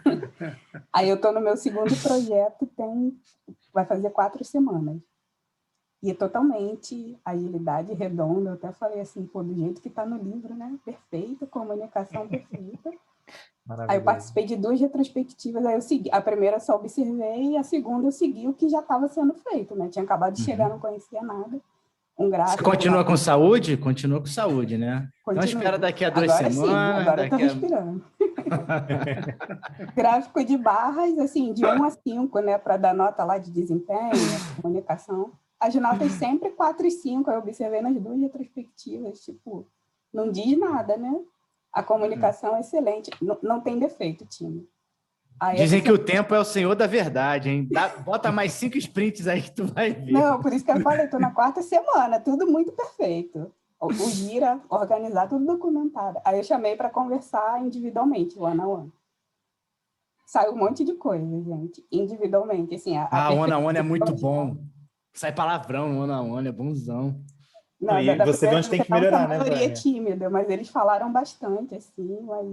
Aí eu estou no meu segundo projeto, vai fazer 4 semanas. E é totalmente agilidade redonda. Eu até falei assim, pô, do jeito que está no livro, né? Perfeito, comunicação perfeita. Aí eu participei de 2 retrospectivas, aí eu segui. A primeira eu só observei e a segunda eu segui o que já estava sendo feito, né? Tinha acabado de chegar, não conhecia nada. Um gráfico. Você continua com saúde? Continua com saúde, né? Então espera daqui a 2 agora semanas. Sim, agora eu tô respirando. Gráfico de barras, assim, de 1 a 5, né? Para dar nota lá de desempenho, comunicação. As notas sempre 4 e 5, eu observei nas 2 retrospectivas, tipo, não diz nada, né? A comunicação é excelente, não tem defeito, time. Aí dizem que o tempo é o senhor da verdade, hein? Bota mais 5 sprints aí que tu vai ver. Não, por isso que eu falei, estou na 4ª semana, tudo muito perfeito. O Gira, organizar, tudo documentado. Aí eu chamei para conversar individualmente, one on one. Saiu um monte de coisa, gente, individualmente. Assim, one on one é muito bom. Sai palavrão no one on one, é bonzão. Não, e você vê onde tem que melhorar, né, Vânia? Tímida, mas eles falaram bastante, assim, mas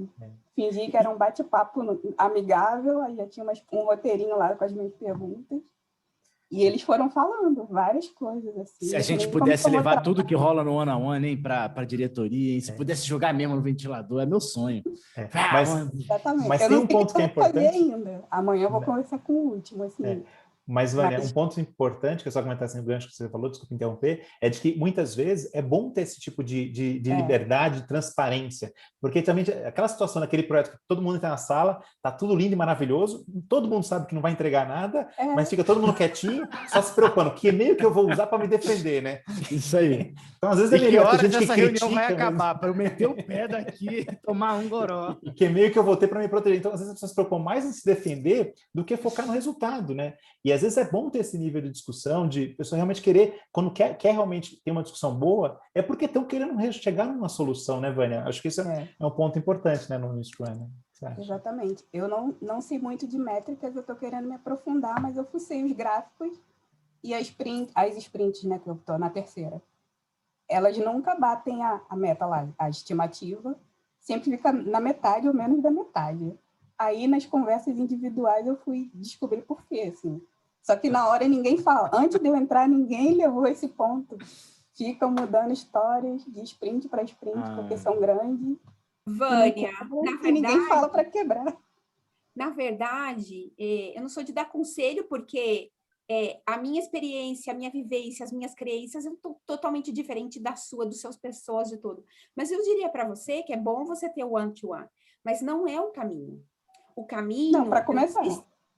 fingi que era um bate-papo amigável, aí já tinha um roteirinho lá com as minhas perguntas, e eles foram falando várias coisas, assim. Se a gente pudesse levar tudo que rola no one-on-one, hein, para a diretoria, hein? Se pudesse jogar mesmo no ventilador, é meu sonho. Exatamente. Mas tem um ponto que é importante. Ainda. Amanhã eu vou conversar com o último, assim. Mas, Vânia, um ponto importante, que é só comentar assim, o gancho que você falou, desculpa interromper, é de que muitas vezes é bom ter esse tipo de liberdade, de transparência, porque também aquela situação daquele projeto que todo mundo está na sala, tá tudo lindo e maravilhoso, todo mundo sabe que não vai entregar nada, mas fica todo mundo quietinho, só se preocupando, que e-mail que eu vou usar para me defender, né? Isso aí. Então, às vezes é melhor ter gente essa que reunião critica, vai acabar, para eu meter o pé daqui e tomar um goró. E que e-mail que eu vou ter para me proteger. Então, às vezes as pessoas se preocupam mais em se defender do que focar no resultado, né? E às vezes é bom ter esse nível de discussão, de pessoa realmente querer, quando quer realmente ter uma discussão boa, é porque estão querendo chegar numa solução, né, Vânia? Acho que isso é um ponto importante, né, no Scrum, né? Exatamente. Eu não sei muito de métricas, eu estou querendo me aprofundar, mas eu fucei os gráficos e as sprints, né, que eu estou na 3ª. Elas nunca batem a meta lá, a estimativa, sempre fica na metade ou menos da metade. Aí, nas conversas individuais, eu fui descobrir por quê, assim. Só que na hora ninguém fala. Antes de eu entrar, ninguém levou esse ponto. Ficam mudando histórias de sprint para sprint, porque são grandes. Vânia, e ninguém fala para quebrar. Na verdade, eu não sou de dar conselho, porque a minha experiência, a minha vivência, as minhas crenças são totalmente diferente da sua, dos seus pessoas, de tudo. Mas eu diria para você que é bom você ter o one-to-one, mas não é o caminho. O caminho... Não, para começar.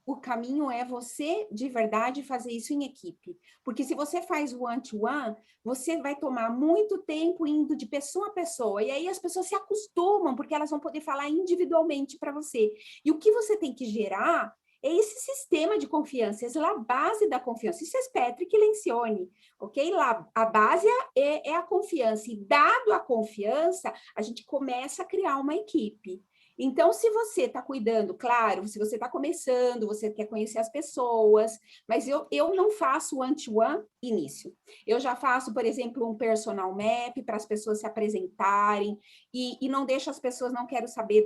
O caminho é você, de verdade, fazer isso em equipe. Porque se você faz o one-to-one, você vai tomar muito tempo indo de pessoa a pessoa. E aí as pessoas se acostumam, porque elas vão poder falar individualmente para você. E o que você tem que gerar É esse sistema de confiança, essa é a base da confiança. Isso é Patrick Lencioni, ok? Lá, a base é a confiança, e dado a confiança, a gente começa a criar uma equipe. Então, se você está cuidando, claro, se você está começando, você quer conhecer as pessoas, mas eu não faço one-to-one início. Eu já faço, por exemplo, um personal map para as pessoas se apresentarem e não deixo as pessoas, não quero saber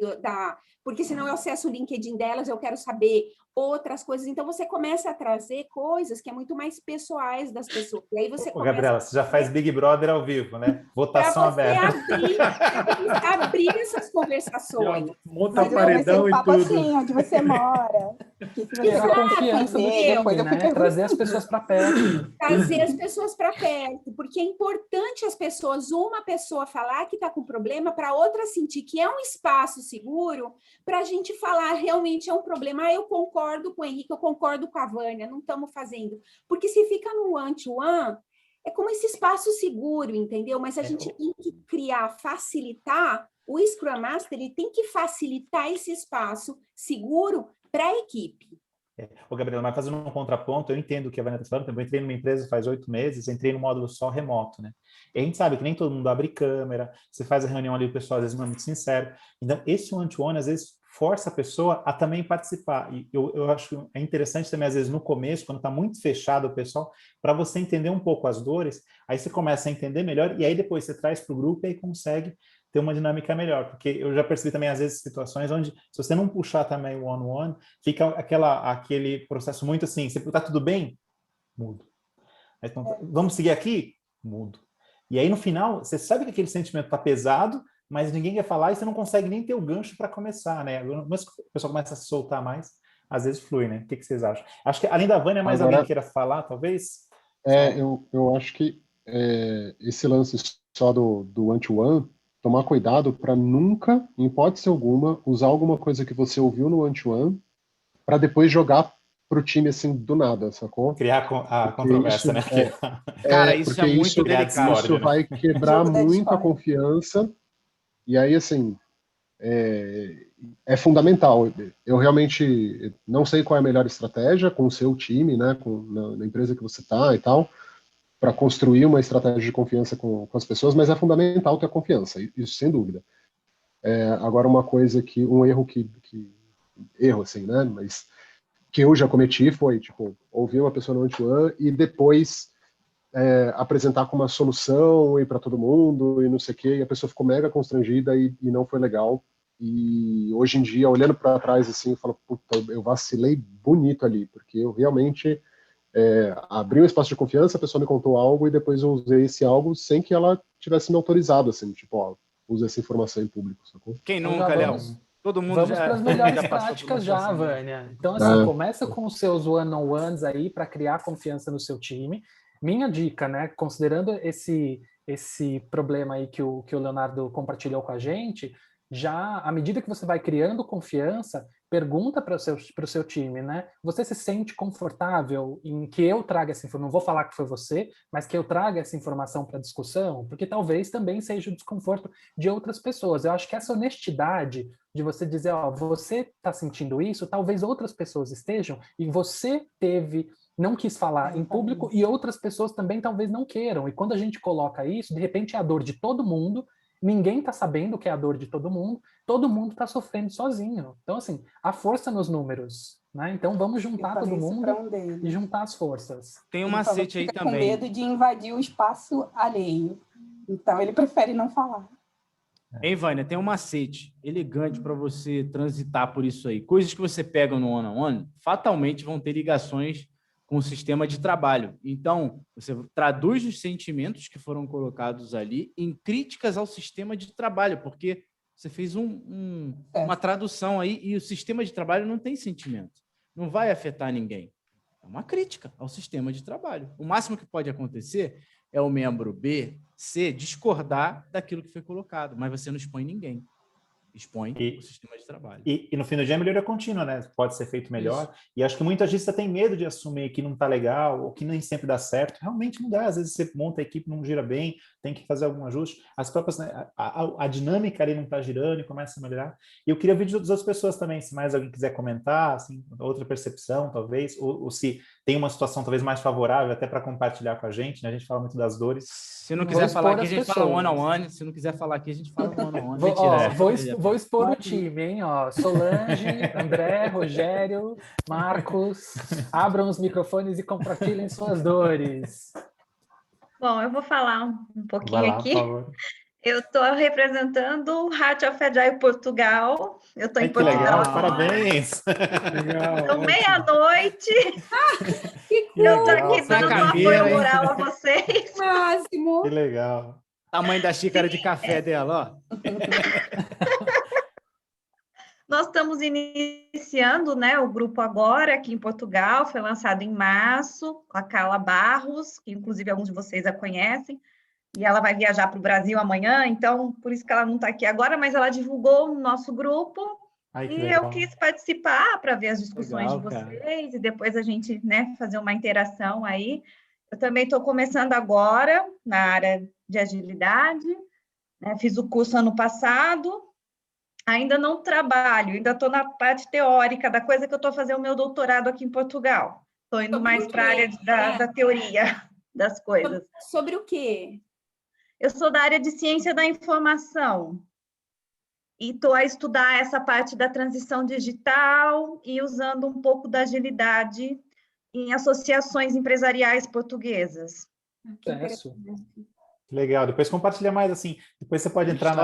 porque senão eu acesso o LinkedIn delas, eu quero saber outras coisas. Então, você começa a trazer coisas que é muito mais pessoais das pessoas. E aí você começa... Gabriela, você já faz Big Brother ao vivo, né? Votação aberta. Para abrir essas conversações. Monta paredão e tudo. Assim, onde você mora. Que se você a confiança do time, né? Trazer as pessoas para perto. Trazer as pessoas para perto, porque é importante uma pessoa falar que está com problema, para outra sentir que é um espaço seguro, para a gente falar realmente é um problema. Eu concordo com o Henrique, eu concordo com a Vânia, não estamos fazendo. Porque se fica no one-to-one, é como esse espaço seguro, entendeu? Mas a gente tem que facilitar, o Scrum Master ele tem que facilitar esse espaço seguro para a equipe. Gabriela, mas fazendo um contraponto, eu entendo o que a Vânia está falando. Eu entrei numa empresa faz 8 meses, entrei no módulo só remoto, né? E a gente sabe que nem todo mundo abre câmera, você faz a reunião ali, o pessoal às vezes não é muito sincero. Então, esse one-to-one, às vezes, força a pessoa a também participar. E eu acho que é interessante também, às vezes, no começo, quando está muito fechado o pessoal, para você entender um pouco as dores, aí você começa a entender melhor, e aí depois você traz para o grupo e aí consegue ter uma dinâmica melhor, porque eu já percebi também, às vezes, situações onde, se você não puxar também o one-on-one, fica aquele processo muito assim, você está tudo bem? Mudo. Então, vamos seguir aqui? Mudo. E aí, no final, você sabe que aquele sentimento está pesado, mas ninguém quer falar e você não consegue nem ter o gancho para começar, né? Mas o pessoal começa a se soltar mais, às vezes flui, né? O que vocês acham? Acho que, além da Vânia, mais alguém queira falar, talvez? Eu acho que esse lance só do one-to-one, tomar cuidado para nunca, em hipótese alguma, usar alguma coisa que você ouviu no one-to-one para depois jogar pro time assim do nada, sacou? Criar a controvérsia, né? Cara, isso é muito delicado. Isso vai quebrar muito a confiança. E aí, assim, é fundamental. Eu realmente não sei qual é a melhor estratégia com o seu time, né, na empresa que você está e tal, para construir uma estratégia de confiança com as pessoas, mas é fundamental ter confiança, isso sem dúvida. Agora, um erro assim, né, mas que eu já cometi foi, tipo, ouvir uma pessoa no one-to-one e depois apresentar como uma solução e para todo mundo e não sei o quê, e a pessoa ficou mega constrangida e não foi legal. E hoje em dia, olhando para trás assim, eu falo, puta, eu vacilei bonito ali, porque eu realmente abri um espaço de confiança, a pessoa me contou algo e depois eu usei esse algo sem que ela tivesse me autorizado, assim, tipo, ó, usa essa informação em público, sacou? Quem nunca, Léo? Todo mundo vamos para as melhores práticas já, Vânia. Então, assim, começa com os seus one-on-ones aí para criar confiança no seu time. Minha dica, né, considerando esse problema aí que o Leonardo compartilhou com a gente, já à medida que você vai criando confiança, pergunta para o seu time, né? Você se sente confortável em que eu traga essa informação? Não vou falar que foi você, mas que eu traga essa informação para a discussão, porque talvez também seja o desconforto de outras pessoas. Eu acho que essa honestidade de você dizer, ó, você está sentindo isso, talvez outras pessoas estejam, e você não quis falar em público e outras pessoas também talvez não queiram. E quando a gente coloca isso, de repente é a dor de todo mundo, ninguém está sabendo que é a dor de todo mundo está sofrendo sozinho. Então, assim, a força nos números, né? Então, vamos juntar todo mundo e juntar as forças. Tem um macete aí também. Com medo de invadir o espaço alheio. Então, ele prefere não falar. Hein, Vânia, tem um macete elegante para você transitar por isso aí. Coisas que você pega no one-on-one, fatalmente vão ter ligações com o sistema de trabalho. Então, você traduz os sentimentos que foram colocados ali em críticas ao sistema de trabalho, porque você fez uma tradução aí e o sistema de trabalho não tem sentimento. Não vai afetar ninguém. É uma crítica ao sistema de trabalho. O máximo que pode acontecer é o membro B, C, discordar daquilo que foi colocado, mas você não expõe ninguém. expõe o sistema de trabalho. E no fim do dia, a melhoria contínua, né? Pode ser feito melhor. Isso. E acho que muita gente tem medo de assumir que não está legal ou que nem sempre dá certo. Realmente não dá. Às vezes você monta a equipe, não gira bem, tem que fazer algum ajuste. As próprias, né, a dinâmica ali não está girando e começa a melhorar. E eu queria ouvir das outras pessoas também, se mais alguém quiser comentar, assim, outra percepção, talvez, ou se tem uma situação talvez mais favorável até para compartilhar com a gente, né? A gente fala muito das dores. Se não quiser falar aqui, a gente fala one-on-one. Se não quiser falar aqui, a gente fala one-on-one. Vou expor o time, hein? Ó, Solange, André, Rogério, Marcos, abram os microfones e compartilhem suas dores. Bom, eu vou falar um pouquinho lá, aqui. Por favor. Eu estou representando o Heart of Agile Portugal. Eu estou em Portugal. Legal, parabéns! Então, meia-noite. Eu estou aqui dando um apoio moral a vocês. Máximo! Que legal! Tamanho da xícara de café dela, ó. Nós estamos iniciando, né, o grupo agora aqui em Portugal, foi lançado em março, com a Carla Barros, que inclusive alguns de vocês a conhecem, e ela vai viajar para o Brasil amanhã, então por isso que ela não está aqui agora, mas ela divulgou no nosso grupo, e eu quis participar para ver as discussões de vocês, e depois a gente, né, fazer uma interação aí. Eu também estou começando agora na área de agilidade, né, fiz o curso ano passado, ainda não trabalho, ainda estou na parte teórica da coisa que eu estou fazendo o meu doutorado aqui em Portugal. Estou indo mais para a área da teoria das coisas. Sobre o quê? Eu sou da área de ciência da informação e estou a estudar essa parte da transição digital e usando um pouco da agilidade em associações empresariais portuguesas. Legal, depois compartilha mais, assim, depois você pode entrar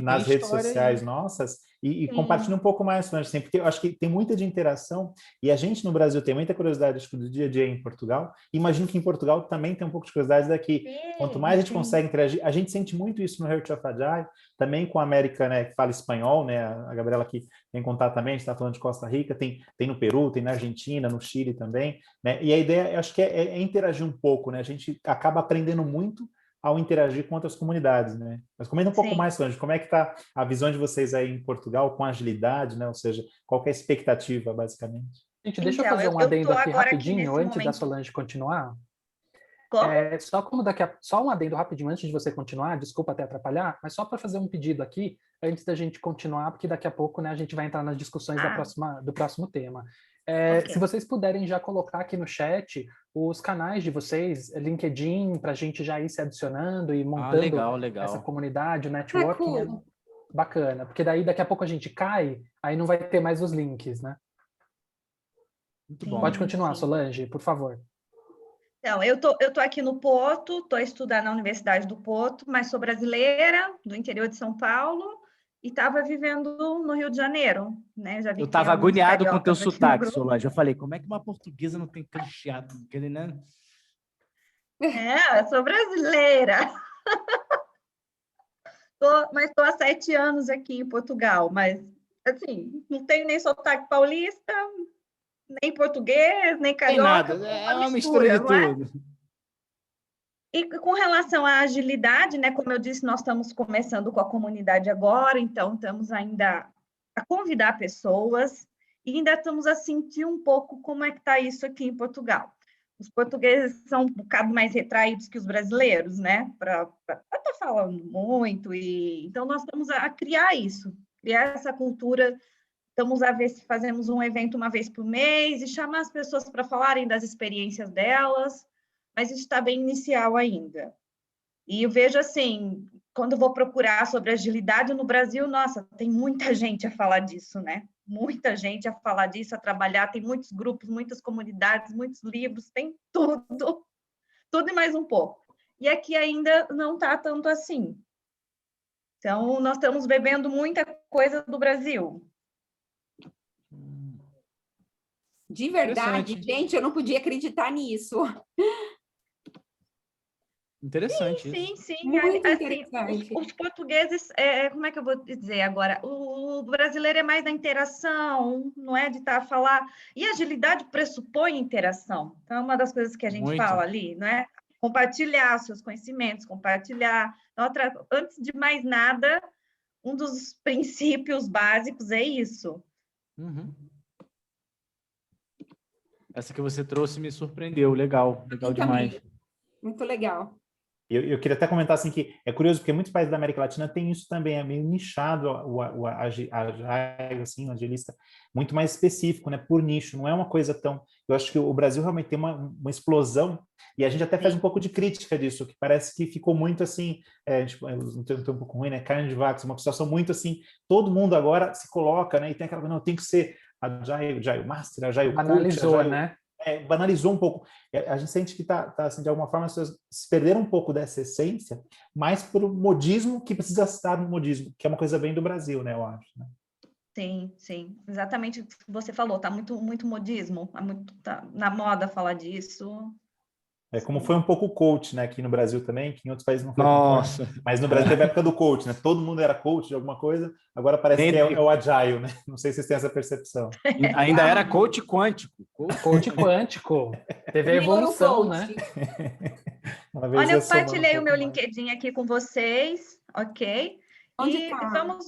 nas redes sociais nossas e compartilha um pouco mais, assim, porque eu acho que tem muita de interação e a gente no Brasil tem muita curiosidade, acho que do dia a dia em Portugal, e imagino que em Portugal também tem um pouco de curiosidade daqui. Quanto mais a gente consegue interagir, a gente sente muito isso no Heart of Agile, também com a América, né, que fala espanhol, né, a Gabriela aqui tem contato também, a gente está falando de Costa Rica, tem no Peru, tem na Argentina, no Chile também, né, e a ideia, eu acho que é interagir um pouco, né, a gente acaba aprendendo muito ao interagir com outras comunidades, né? Mas comenta um pouco mais, Solange, como é que está a visão de vocês aí em Portugal com agilidade, né? Ou seja, qual que é a expectativa, basicamente? Gente, deixa eu fazer um adendo aqui rapidinho, antes da Solange continuar. Só um adendo rapidinho antes de você continuar, desculpa até atrapalhar, mas só para fazer um pedido aqui, antes da gente continuar, porque daqui a pouco, né, a gente vai entrar nas discussões do próximo tema. Se vocês puderem já colocar aqui no chat os canais de vocês, LinkedIn, para a gente já ir se adicionando e montando legal. essa comunidade, o networking, é bacana, porque daí daqui a pouco a gente cai, aí não vai ter mais os links, né? Muito bom. Pode continuar, Solange, por favor. Então, eu tô aqui no Porto, estou estudando na Universidade do Porto, mas sou brasileira, do interior de São Paulo, e estava vivendo no Rio de Janeiro, né? Já vi eu estava agoniado com o teu sotaque, Solange. Eu falei, como é que uma portuguesa não tem cacheado? Né? Eu sou brasileira. Mas estou há 7 anos aqui em Portugal, mas, assim, não tenho nem sotaque paulista, nem português, nem carioca. Tem nada, é uma mistura de tudo. E com relação à agilidade, né, como eu disse, nós estamos começando com a comunidade agora, então estamos ainda a convidar pessoas e ainda estamos a sentir um pouco como é que está isso aqui em Portugal. Os portugueses são um bocado mais retraídos que os brasileiros, né, para estar falando muito, e então nós estamos a criar isso, criar essa cultura. Estamos a ver se fazemos um evento uma vez por mês e chamar as pessoas para falarem das experiências delas, mas isso está bem inicial ainda. E eu vejo assim, quando eu vou procurar sobre agilidade no Brasil, nossa, tem muita gente a falar disso, né? Muita gente a falar disso, a trabalhar, tem muitos grupos, muitas comunidades, muitos livros, tem tudo e mais um pouco. E aqui ainda não está tanto assim. Então, nós estamos bebendo muita coisa do Brasil. De verdade, gente, eu não podia acreditar nisso. Interessante. Sim. Muito assim, interessante. Os portugueses, como é que eu vou dizer agora? O brasileiro é mais da interação, não é de estar a falar. E agilidade pressupõe interação. Então, é uma das coisas que a gente fala ali, não é? Compartilhar seus conhecimentos, compartilhar. Então, antes de mais nada, um dos princípios básicos é isso. Uhum. Essa que você trouxe me surpreendeu, legal demais. Muito legal. Eu queria até comentar assim que é curioso porque muitos países da América Latina têm isso também, é meio nichado o agile, assim, o agilista, muito mais específico, né, por nicho, não é uma coisa tão... Eu acho que o Brasil realmente tem uma explosão, e a gente até faz um pouco de crítica disso, que parece que ficou muito assim, tipo, um pouco ruim, né, carne de vaca, uma situação muito assim, todo mundo agora se coloca, né, e tem aquela, não, tem que ser agile master, agile coach, Banalizou, agile, né? banalizou um pouco. A gente sente que assim, de alguma forma as pessoas se perderam um pouco dessa essência, mas por um modismo que precisa estar no modismo, que é uma coisa bem do Brasil, né, eu acho. Né? Sim, exatamente o que você falou, tá muito modismo, tá na moda falar disso. Como foi um pouco o coach, né, aqui no Brasil também, que em outros países não foi tão forte. Nossa! Mas no Brasil teve a época do coach, né? Todo mundo era coach de alguma coisa, agora parece que é o agile, né? Não sei se vocês têm essa percepção. Ainda era coach quântico. Coach quântico. Teve a evolução, né? Olha, eu compartilhei o meu LinkedIn aqui com vocês, ok? Onde tá? Vamos,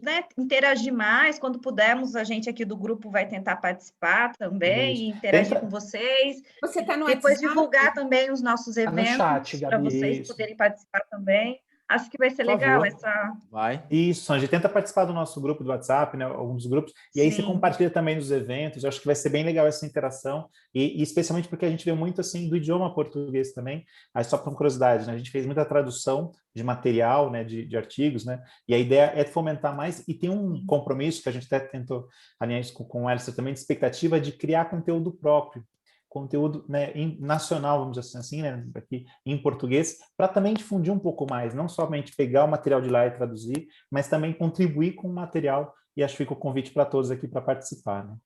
né, interagir mais. Quando pudermos, a gente aqui do grupo vai tentar participar também e interagir com vocês. Você está no Depois WhatsApp? divulgar também os nossos eventos para vocês poderem participar também. Acho que vai ser legal essa... Vai. Isso, a gente tenta participar do nosso grupo do WhatsApp, né, alguns grupos, e aí você compartilha também nos eventos. Eu acho que vai ser bem legal essa interação, e especialmente porque a gente vê muito assim do idioma português também. Aí só por curiosidade, né, a gente fez muita tradução de material, né, de artigos, né, e a ideia é fomentar mais, e tem um compromisso que a gente até tentou alinhar isso com o Alistair também, de expectativa de criar conteúdo próprio, conteúdo, né, nacional, vamos dizer assim, né, aqui em português, para também difundir um pouco mais, não somente pegar o material de lá e traduzir, mas também contribuir com o material, e acho que fica o convite para todos aqui para participar. Né?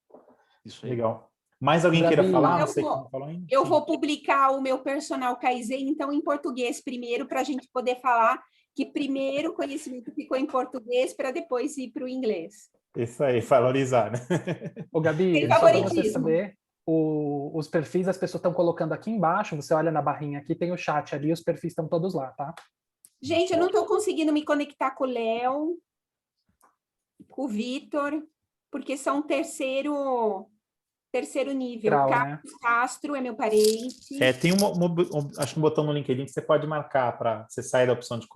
Isso aí. Legal. Mais alguém queira falar? Não sei como falou ainda. Eu vou publicar o meu personal Kaizen, então, em português primeiro, para a gente poder falar que primeiro o conhecimento ficou em português, para depois ir para o inglês. Isso aí, valorizar, né? Ô, Gabi, só para você saber, os perfis as pessoas estão colocando aqui embaixo, você olha na barrinha aqui, tem o chat ali, os perfis estão todos lá, tá? Gente, eu não estou conseguindo me conectar com o Léo, com o Vitor, porque são terceiro nível. Grau, Carlos Castro é meu parente. Tem acho que um botão no LinkedIn que você pode marcar para você sair da opção de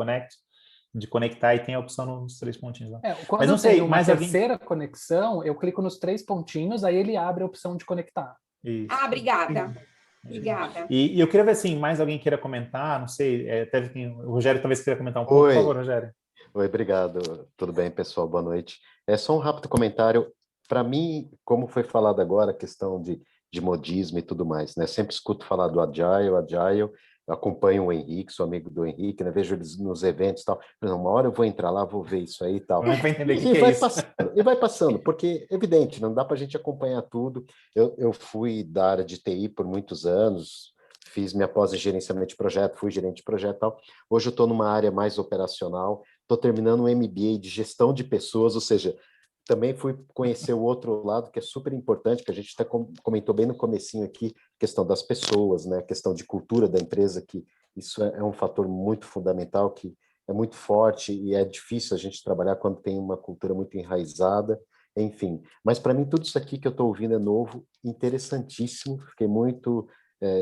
conectar, e tem a opção nos 3 pontinhos lá. Quando mas não sei, uma terceira conexão, eu clico nos 3 pontinhos, aí ele abre a opção de conectar. Isso. Obrigada. Obrigada. E eu queria ver assim, mais alguém queira comentar, não sei, o Rogério talvez queira comentar um pouco, por favor, Rogério. Oi, obrigado. Tudo bem, pessoal? Boa noite. É só um rápido comentário. Para mim, como foi falado agora, a questão de modismo e tudo mais, né? Sempre escuto falar do Agile, eu acompanho o Henrique, sou amigo do Henrique, né? Vejo eles nos eventos e tal. Uma hora eu vou entrar lá, vou ver isso aí e tal. E vai passando, porque, evidente, não dá para a gente acompanhar tudo. Eu fui da área de TI por muitos anos, fiz minha pós em gerenciamento de projeto, fui gerente de projeto e tal. Hoje eu estou numa área mais operacional, estou terminando um MBA de gestão de pessoas, ou seja, também fui conhecer o outro lado, que é super importante, que a gente até comentou bem no comecinho aqui, questão das pessoas, né? Questão de cultura da empresa, que isso é um fator muito fundamental, que é muito forte e é difícil a gente trabalhar quando tem uma cultura muito enraizada, enfim. Mas para mim tudo isso aqui que eu estou ouvindo é novo, interessantíssimo, fiquei muito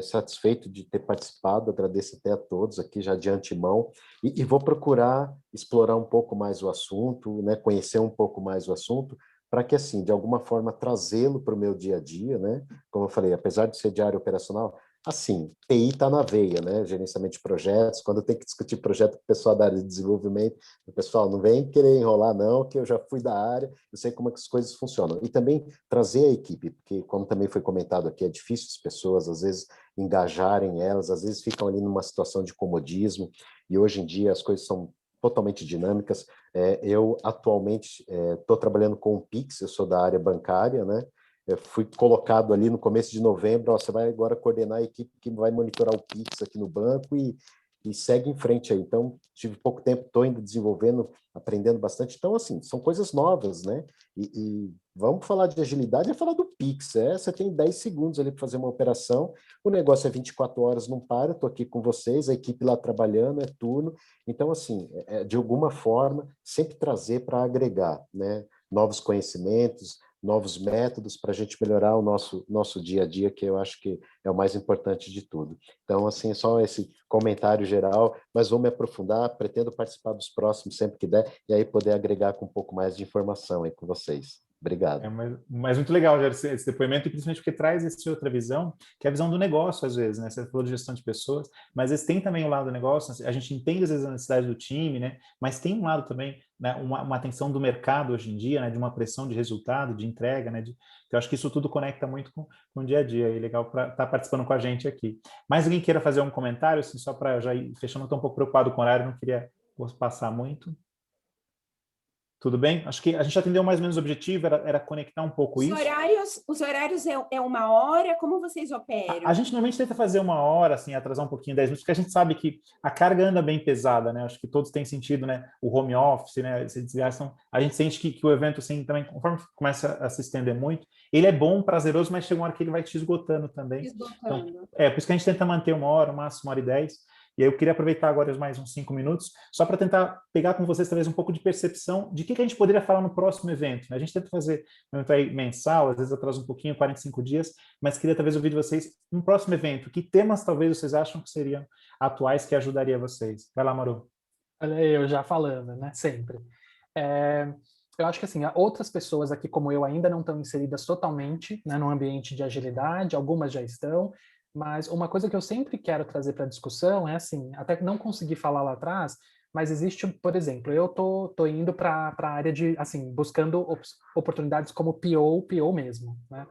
satisfeito de ter participado, agradeço até a todos aqui já de antemão, e vou procurar explorar um pouco mais o assunto, né, conhecer um pouco mais o assunto, para que, assim, de alguma forma, trazê-lo para o meu dia a dia, né? Como eu falei, apesar de ser de área operacional, assim, TI está na veia, né? Gerenciamento de projetos, quando tem que discutir projeto com o pessoal da área de desenvolvimento, o pessoal não vem querer enrolar, não, que eu já fui da área, eu sei como é que as coisas funcionam. E também trazer a equipe, porque, como também foi comentado aqui, é difícil as pessoas, às vezes, engajarem elas, às vezes ficam ali numa situação de comodismo, e hoje em dia as coisas são totalmente dinâmicas. Eu, atualmente, estou trabalhando com o Pix, eu sou da área bancária, né? Eu fui colocado ali no começo de novembro, você vai agora coordenar a equipe que vai monitorar o Pix aqui no banco, e e segue em frente aí. Então, tive pouco tempo, estou ainda desenvolvendo, aprendendo bastante. Então, assim, são coisas novas, né? E vamos falar de agilidade, é falar do Pix. Você tem 10 segundos ali para fazer uma operação, o negócio é 24 horas, não para, estou aqui com vocês, a equipe lá trabalhando, é turno. Então, assim, de alguma forma, sempre trazer para agregar, né? Novos conhecimentos, novos métodos para a gente melhorar o nosso dia a dia, que eu acho que é o mais importante de tudo. Então, assim, só esse comentário geral, mas vou me aprofundar, pretendo participar dos próximos sempre que der, e aí poder agregar com um pouco mais de informação aí com vocês. Obrigado. Mas muito legal, Jair, esse depoimento, e principalmente porque traz essa outra visão, que é a visão do negócio, às vezes, né? Você falou de gestão de pessoas, mas às vezes tem também o lado do negócio, a gente entende, às vezes, a necessidade do time, né? Mas tem um lado também, né? Uma atenção do mercado hoje em dia, né? De uma pressão de resultado, de entrega, né? Eu acho que isso tudo conecta muito com o dia a dia, e legal para estar participando com a gente aqui. Mais alguém queira fazer um comentário, assim, só para já ir fechando, estou um pouco preocupado com o horário, não queria passar muito. Tudo bem? Acho que a gente atendeu mais ou menos o objetivo, era conectar um pouco isso. Os horários é 1 hora? Como vocês operam? A gente normalmente tenta fazer 1 hora, assim, atrasar um pouquinho, 10 minutos, porque a gente sabe que a carga anda bem pesada, né? Acho que todos têm sentido, né? O home office, né? Se desgastam. A gente sente que o evento, assim, também, conforme começa a se estender muito, ele é bom, prazeroso, mas chega uma hora que ele vai te esgotando também. Então, por isso que a gente tenta manter 1 hora, no máximo 1 hora e 10. E aí eu queria aproveitar agora mais uns 5 minutos, só para tentar pegar com vocês talvez um pouco de percepção de que a gente poderia falar no próximo evento, né? A gente tenta fazer um evento aí mensal, às vezes atrasa um pouquinho, 45 dias, mas queria talvez ouvir de vocês um próximo evento. Que temas talvez vocês acham que seriam atuais que ajudaria vocês? Vai lá, Maru. Olha eu já falando, né? Sempre. Eu acho que assim, outras pessoas aqui como eu ainda não estão inseridas totalmente, né, no ambiente de agilidade, algumas já estão, mas uma coisa que eu sempre quero trazer para a discussão é assim, até que não consegui falar lá atrás, mas existe, por exemplo, eu tô indo para a área de, assim, buscando oportunidades como PO mesmo, né?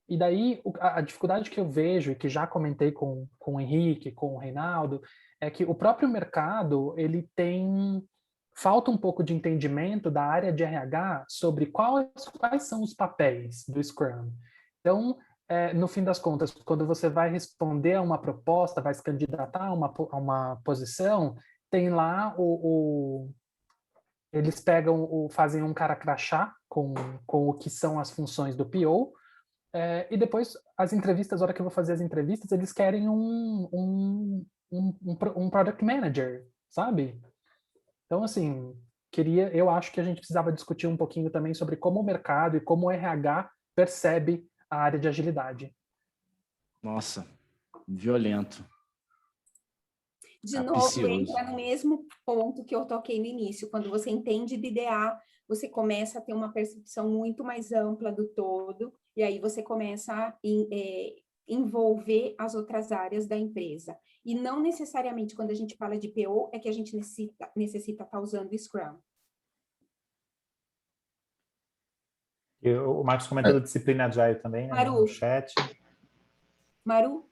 E daí a dificuldade que eu vejo e que já comentei com o Henrique, com o Reinaldo, é que o próprio mercado ele falta um pouco de entendimento da área de RH sobre quais são os papéis do Scrum. Então, no fim das contas, quando você vai responder a uma proposta, vai se candidatar a uma posição, tem lá eles fazem um cara crachá com o que são as funções do PO, e depois as entrevistas, a hora que eu vou fazer as entrevistas, eles querem um product manager, sabe? Então, assim, eu acho que a gente precisava discutir um pouquinho também sobre como o mercado e como o RH percebe a área de agilidade. Nossa, violento. De novo, entra no mesmo ponto que eu toquei no início. Quando você entende de DA, você começa a ter uma percepção muito mais ampla do todo, e aí você começa a envolver as outras áreas da empresa. E não necessariamente, quando a gente fala de PO, é que a gente necessita estar usando Scrum. O Marcos comentou da disciplina Agile também, né, no chat. Maru?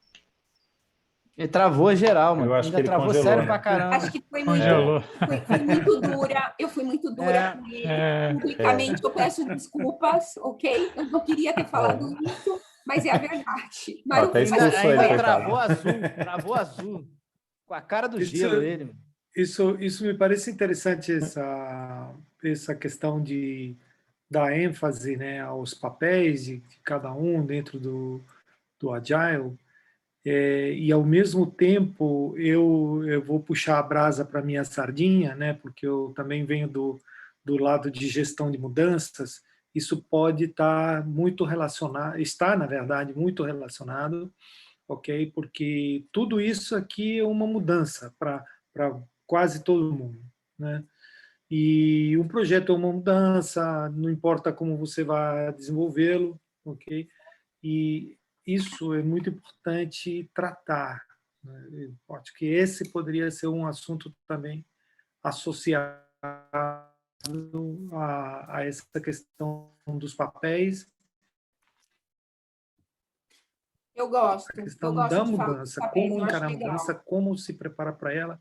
Ele travou geral, mano. Eu acho que ele travou congelou, sério né? pra caramba. Acho que foi muito dura. Eu fui muito dura com ele. Publicamente, eu peço desculpas, ok? Eu não queria ter falado isso, mas é a verdade. Maru, ainda travou azul. Com a cara do gelo, ele. Isso me parece interessante, essa questão dar ênfase, né, aos papéis de cada um dentro do Agile. E ao mesmo tempo eu vou puxar a brasa para minha sardinha, né? Porque eu também venho do lado de gestão de mudanças. Isso pode estar muito relacionado, está na verdade muito relacionado, ok? Porque tudo isso aqui é uma mudança para quase todo mundo, né? E um projeto é uma mudança, não importa como você vai desenvolvê-lo, ok? E isso é muito importante tratar, né? Acho que esse poderia ser um assunto também associado a essa questão dos papéis. Eu gosto. A questão da mudança, como encarar a mudança, como se preparar para ela,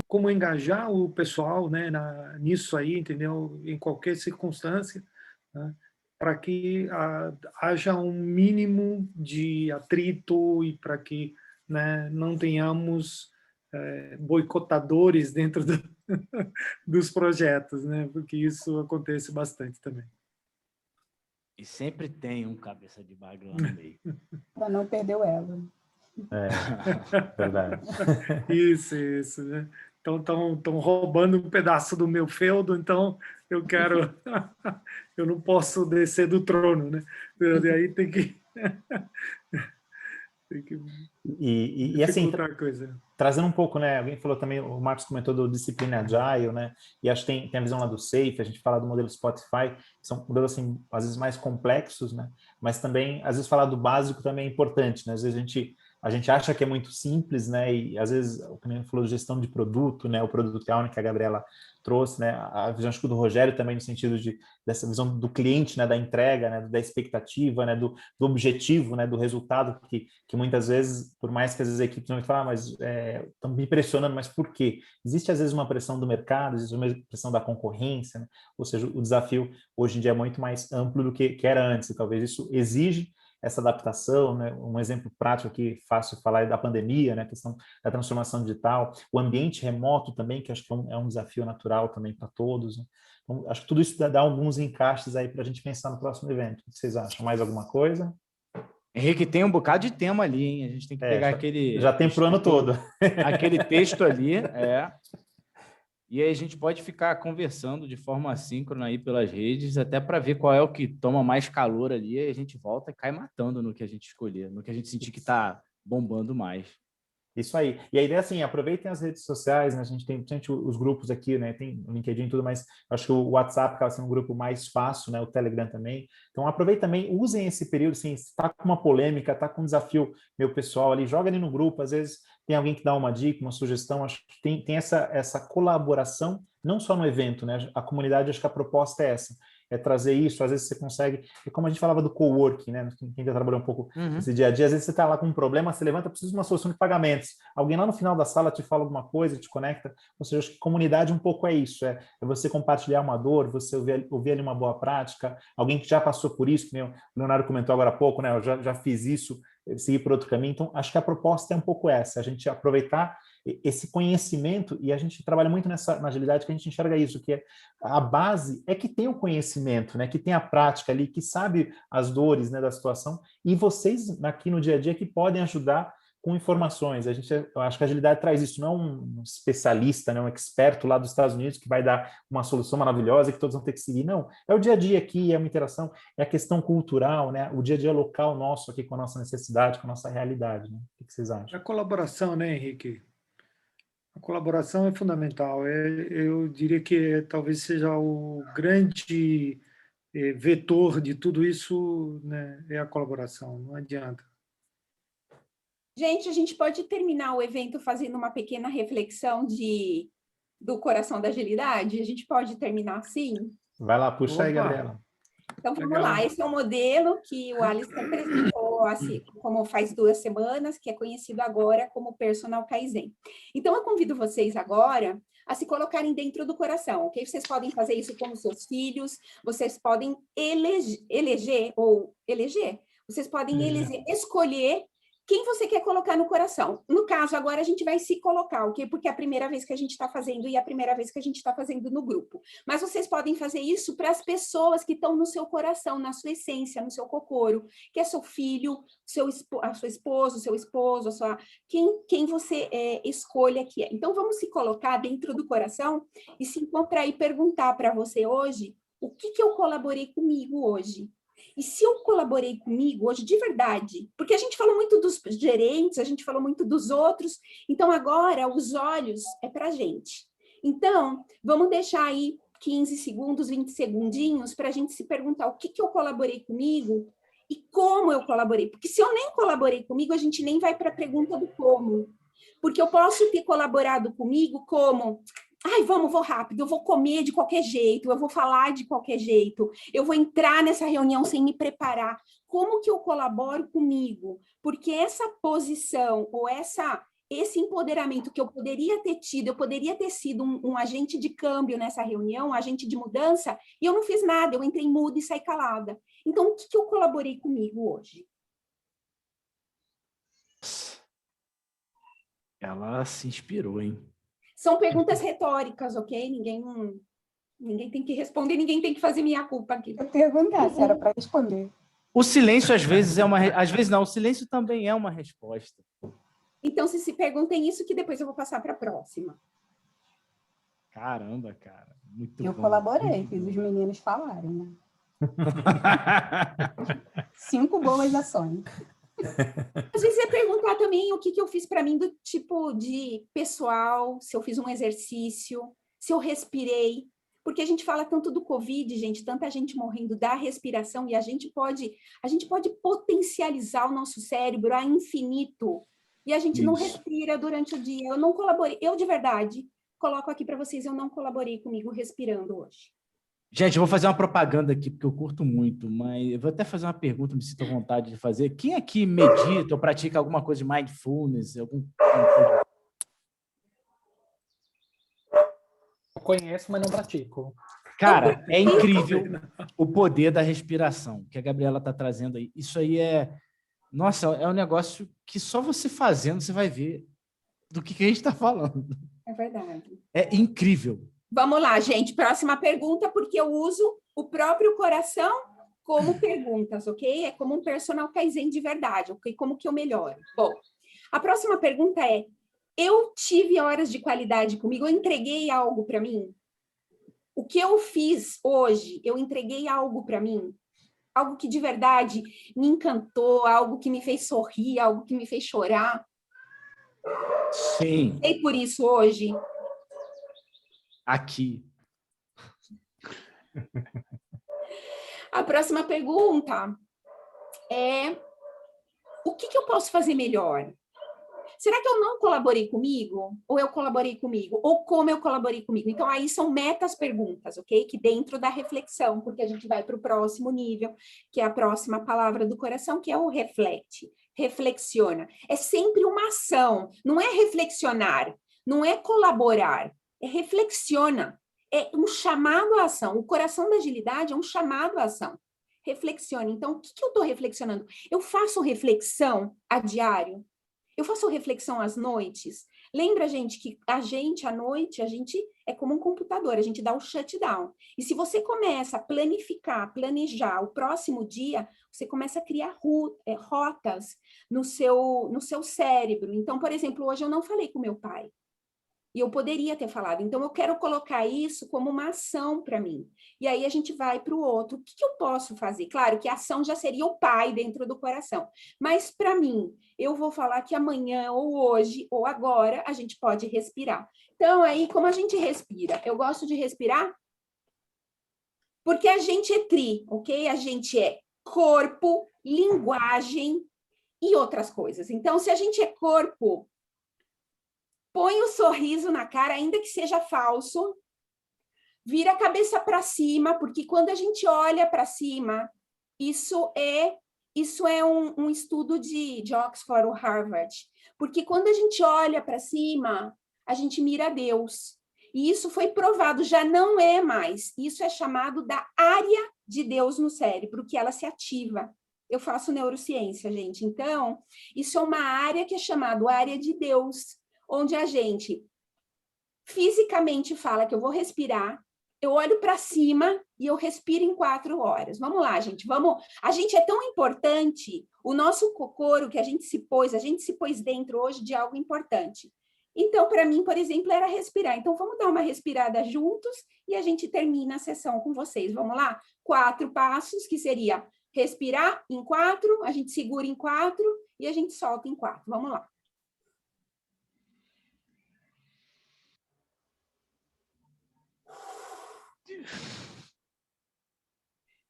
como engajar o pessoal, né, nisso aí, entendeu? Em qualquer circunstância, né? Para que haja um mínimo de atrito e para que, né, não tenhamos boicotadores dentro dos projetos, né? Porque isso acontece bastante também. E sempre tem um cabeça de bagre lá no meio. Para não perder o elo. Verdade. Isso, né? Então estão roubando um pedaço do meu feudo, então eu quero, eu não posso descer do trono, né? E aí tem que E assim, dificultar a coisa. trazendo um pouco, né? Alguém falou também, o Marcos comentou do disciplina Agile, né? E acho que tem a visão lá do SAFe, a gente fala do modelo Spotify, que são modelos, assim, às vezes mais complexos, né? Mas também, às vezes, falar do básico também é importante, né? Às vezes a gente acha que é muito simples, né? E às vezes, como a gente falou, de gestão de produto, né? O Product Owner que a Gabriela trouxe, né? A visão, acho que do Rogério também, no sentido dessa visão do cliente, né? Da entrega, né? Da expectativa, né? Do objetivo, né? Do resultado, que muitas vezes, por mais que às vezes a equipe não fala, mas estão me pressionando, mas por quê? Existe às vezes uma pressão do mercado, existe uma pressão da concorrência, né? Ou seja, o desafio hoje em dia é muito mais amplo do que era antes, e talvez isso exige essa adaptação, né? Um exemplo prático aqui, fácil falar, é da pandemia, né? A questão da transformação digital, o ambiente remoto também, que acho que é um desafio natural também para todos, né? Então, acho que tudo isso dá alguns encaixes aí para a gente pensar no próximo evento. O que vocês acham? Mais alguma coisa? Henrique, tem um bocado de tema ali, hein? A gente tem que pegar aquele... Já tem para o ano todo. Aquele texto ali, E aí a gente pode ficar conversando de forma assíncrona aí pelas redes, até para ver qual é o que toma mais calor ali, e a gente volta e cai matando no que a gente escolher, no que a gente sentir que está bombando mais. Isso aí. E a ideia é assim, aproveitem as redes sociais, né? A gente tem os grupos aqui, né? Tem o LinkedIn e tudo, mas acho que o WhatsApp acaba sendo um grupo mais fácil, né? O Telegram também. Então aproveitem também, usem esse período, assim, está com uma polêmica, está com um desafio meu pessoal ali, joga ali no grupo, às vezes tem alguém que dá uma dica, uma sugestão, acho que tem essa colaboração, não só no evento, né? A comunidade, acho que a proposta é essa, é trazer isso, às vezes você consegue, e como a gente falava do coworking, né? Quem já trabalhou um pouco esse dia a dia, às vezes você está lá com um problema, você levanta, precisa de uma solução de pagamentos, alguém lá no final da sala te fala alguma coisa, te conecta, ou seja, acho que comunidade um pouco é isso, é você compartilhar uma dor, você ouvir ali uma boa prática, alguém que já passou por isso, que nem o Leonardo comentou agora há pouco, né? Eu já fiz isso, seguir por outro caminho, então acho que a proposta é um pouco essa, a gente aproveitar esse conhecimento, e a gente trabalha muito na agilidade, que a gente enxerga isso, que a base é que tem o conhecimento, né, que tem a prática ali, que sabe as dores, né, da situação, e vocês aqui no dia a dia que podem ajudar com informações. Eu acho que a agilidade traz isso, não é um especialista, né, um experto lá dos Estados Unidos que vai dar uma solução maravilhosa que todos vão ter que seguir, não. É o dia a dia aqui, é uma interação, é a questão cultural, né, o dia a dia local nosso aqui com a nossa necessidade, com a nossa realidade, né? O que vocês acham? A colaboração, né, Henrique? A colaboração é fundamental. Eu diria que talvez seja o grande vetor de tudo isso, né, é a colaboração, não adianta. Gente, a gente pode terminar o evento fazendo uma pequena reflexão do coração da agilidade? A gente pode terminar assim? Vai lá, puxa aí, Gabriela. Então, vamos lá. Esse é o modelo que o Alistair apresentou, assim, como faz 2 semanas, que é conhecido agora como Personal Kaizen. Então, eu convido vocês agora a se colocarem dentro do coração, ok? Vocês podem fazer isso com os seus filhos, vocês podem eleger, vocês podem escolher quem você quer colocar no coração. No caso, agora a gente vai se colocar, ok? Porque é a primeira vez que a gente está fazendo e é a primeira vez que a gente está fazendo no grupo. Mas vocês podem fazer isso para as pessoas que estão no seu coração, na sua essência, no seu cocoro, que é seu filho, a sua esposa, o seu esposo, quem você escolha que é. Então, vamos se colocar dentro do coração e se encontrar e perguntar para você hoje o que eu colaborei comigo hoje. E se eu colaborei comigo hoje de verdade, porque a gente falou muito dos gerentes, a gente falou muito dos outros, então agora os olhos é para a gente. Então, vamos deixar aí 15 segundos, 20 segundinhos para a gente se perguntar o que eu colaborei comigo e como eu colaborei. Porque se eu nem colaborei comigo, a gente nem vai para a pergunta do como. Porque eu posso ter colaborado comigo como... vou rápido, eu vou comer de qualquer jeito, eu vou falar de qualquer jeito, eu vou entrar nessa reunião sem me preparar. Como que eu colaboro comigo? Porque essa posição ou esse empoderamento que eu poderia ter tido, eu poderia ter sido um agente de câmbio nessa reunião, um agente de mudança, e eu não fiz nada, eu entrei muda e saí calada. Então, o que eu colaborei comigo hoje? Ela se inspirou, hein? São perguntas retóricas, ok? Ninguém tem que responder, ninguém tem que fazer minha culpa aqui. Eu perguntar se era para responder. O silêncio, às vezes, às vezes não, o silêncio também é uma resposta. Então, se perguntem isso, que depois eu vou passar para a próxima. Caramba, cara. Muito Eu bom. colaborei, fiz os meninos falarem, né? 5 boas ações. Às vezes é perguntar também o que eu fiz para mim do tipo de pessoal, se eu fiz um exercício, se eu respirei, porque a gente fala tanto do Covid, gente, tanta gente morrendo da respiração, e a gente pode potencializar o nosso cérebro a infinito, e a gente não respira durante o dia. Eu não colaborei, eu de verdade coloco aqui para vocês, eu não colaborei comigo respirando hoje. Gente, eu vou fazer uma propaganda aqui, porque eu curto muito, mas eu vou até fazer uma pergunta, me sinto à vontade de fazer. Quem aqui medita ou pratica alguma coisa de mindfulness? Eu conheço, mas não pratico. Cara, é incrível o poder da respiração que a Gabriela está trazendo aí. Isso aí nossa, é um negócio que só você fazendo você vai ver do que a gente está falando. É verdade. É incrível. Vamos lá, gente. Próxima pergunta, porque eu uso o próprio coração como perguntas, ok? É como um personal kaizen de verdade, ok? Como que eu melhoro? Bom, a próxima pergunta é: eu tive horas de qualidade comigo? Eu entreguei algo para mim? O que eu fiz hoje, eu entreguei algo para mim? Algo que de verdade me encantou, algo que me fez sorrir, algo que me fez chorar? Sim. E por isso hoje... Aqui. A próxima pergunta é: o que eu posso fazer melhor? Será que eu não colaborei comigo? Ou eu colaborei comigo? Ou como eu colaborei comigo? Então, aí são metas perguntas, ok? Que dentro da reflexão, porque a gente vai para o próximo nível, que é a próxima palavra do coração, que é o reflete. Reflexiona. É sempre uma ação, não é reflexionar, não é colaborar. Reflexiona, é um chamado à ação. O coração da agilidade é um chamado à ação. Reflexione. Então, o que eu estou reflexionando? Eu faço reflexão a diário? Eu faço reflexão às noites? Lembra, gente, que à noite, a gente é como um computador, a gente dá o shutdown. E se você começa a planejar o próximo dia, você começa a criar rotas no seu cérebro. Então, por exemplo, hoje eu não falei com meu pai. E eu poderia ter falado. Então, eu quero colocar isso como uma ação para mim. E aí a gente vai para o outro. O que eu posso fazer? Claro que a ação já seria o pai dentro do coração. Mas, para mim, eu vou falar que amanhã, ou hoje, ou agora, a gente pode respirar. Então, aí, como a gente respira? Eu gosto de respirar porque a gente é ok? A gente é corpo, linguagem e outras coisas. Então, se a gente é corpo... Põe o sorriso na cara, ainda que seja falso. Vira a cabeça para cima, porque quando a gente olha para cima, isso é um estudo de Oxford ou Harvard. Porque quando a gente olha para cima, a gente mira Deus. E isso foi provado, já não é mais. Isso é chamado da área de Deus no cérebro, que ela se ativa. Eu faço neurociência, gente. Então, isso é uma área que é chamada área de Deus, onde a gente fisicamente fala que eu vou respirar, eu olho para cima e eu respiro em 4 horas. Vamos lá, gente, vamos. A gente é tão importante, o nosso cocoro que a gente se pôs dentro hoje de algo importante. Então, para mim, por exemplo, era respirar. Então, vamos dar uma respirada juntos e a gente termina a sessão com vocês. Vamos lá? 4 passos, que seria respirar em 4, a gente segura em 4 e a gente solta em 4. Vamos lá.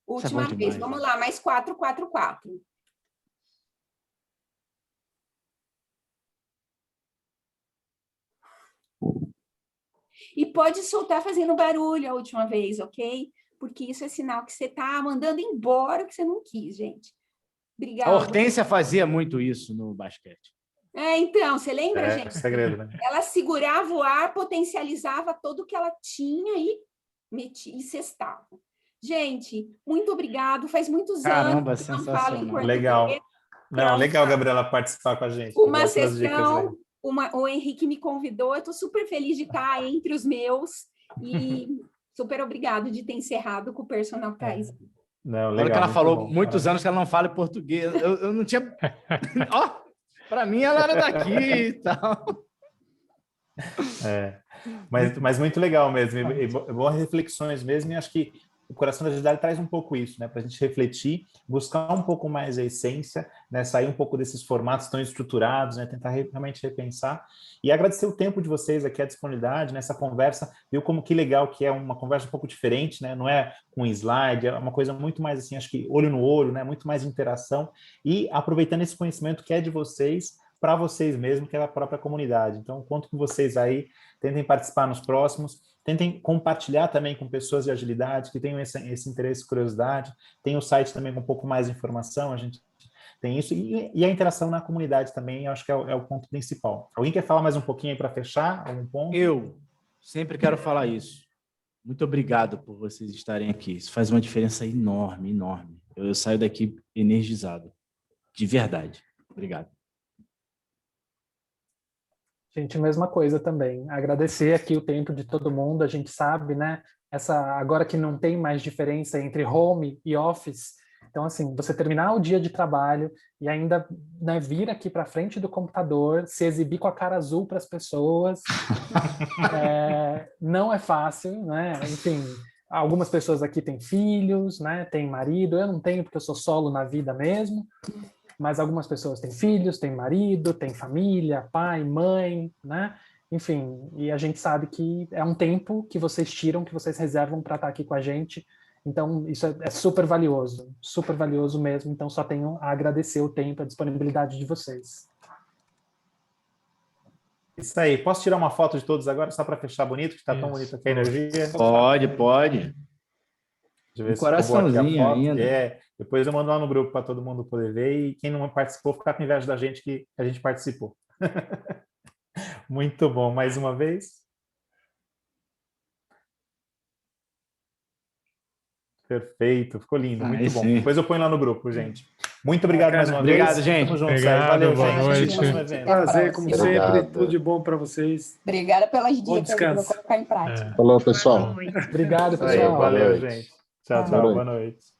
Última vez, vamos lá, mais 4, 4, 4. E pode soltar fazendo barulho a última vez, ok? Porque isso é sinal que você está mandando embora o que você não quis, gente. Obrigada. A Hortência fazia muito isso no basquete. Então, você lembra, gente? Segredo, né? Ela segurava o ar, potencializava tudo o que ela tinha e metia e cestava. Gente, muito obrigado. Faz muitos anos que eu não falo em português. Legal. Não, legal, Gabriela, participar com a gente. Uma sessão o Henrique me convidou, eu estou super feliz de estar entre os meus e super obrigado de ter encerrado com o personal que está aí. Não, Olha legal, que ela falou bom, muitos anos que ela não fala português. Eu não tinha... Ó, para mim ela era daqui e tal. Mas muito legal mesmo, e boas reflexões mesmo, e acho que o Coração da Agilidade traz um pouco isso, né, para a gente refletir, buscar um pouco mais a essência, né, sair um pouco desses formatos tão estruturados, né, tentar realmente repensar, e agradecer o tempo de vocês aqui, a disponibilidade nessa conversa, viu como que legal que é uma conversa um pouco diferente, né, não é com slide, é uma coisa muito mais assim, acho que olho no olho, né, muito mais interação, e aproveitando esse conhecimento que é de vocês, para vocês mesmos, que é a própria comunidade. Então, conto com vocês aí, tentem participar nos próximos, tentem compartilhar também com pessoas de agilidade que tenham esse interesse e curiosidade. Tem o site também com um pouco mais de informação, a gente tem isso, e a interação na comunidade também, eu acho que é o ponto principal. Alguém quer falar mais um pouquinho aí para fechar algum ponto? Eu sempre quero falar isso. Muito obrigado por vocês estarem aqui. Isso faz uma diferença enorme, enorme. Eu saio daqui energizado. De verdade. Obrigado. Gente, mesma coisa também. Agradecer aqui o tempo de todo mundo. A gente sabe, né? Agora que não tem mais diferença entre home e office. Então, assim, você terminar o dia de trabalho e ainda, né, vir aqui para frente do computador, se exibir com a cara azul para as pessoas, não é fácil, né? Enfim, algumas pessoas aqui têm filhos, né? Têm marido. Eu não tenho porque eu sou solo na vida mesmo. Mas algumas pessoas têm filhos, têm marido, têm família, pai, mãe, né? Enfim, e a gente sabe que é um tempo que vocês tiram, que vocês reservam para estar aqui com a gente. Então, isso é super valioso mesmo. Então, só tenho a agradecer o tempo, a disponibilidade de vocês. Isso aí. Posso tirar uma foto de todos agora, só para fechar bonito, que está tão bonito aqui a energia? Pode. Deixa eu ver Um coraçãozinho ainda. Depois eu mando lá no grupo para todo mundo poder ver e quem não participou ficar com inveja da gente que a gente participou. Muito bom. Mais uma vez. Perfeito. Ficou lindo. Muito bom. Sim. Depois eu ponho lá no grupo, gente. Muito obrigado mais uma vez. Obrigado, gente. Tamo junto, Obrigado, valeu, boa gente. noite. Prazer, como Obrigado. sempre. Tudo de bom para vocês. Obrigada pelas Bom dicas, eu vou descanso. colocar em prática. Falou, pessoal. Boa noite. Obrigado, Isso aí, pessoal. valeu, Boa noite. gente. Tchau, Boa boa noite.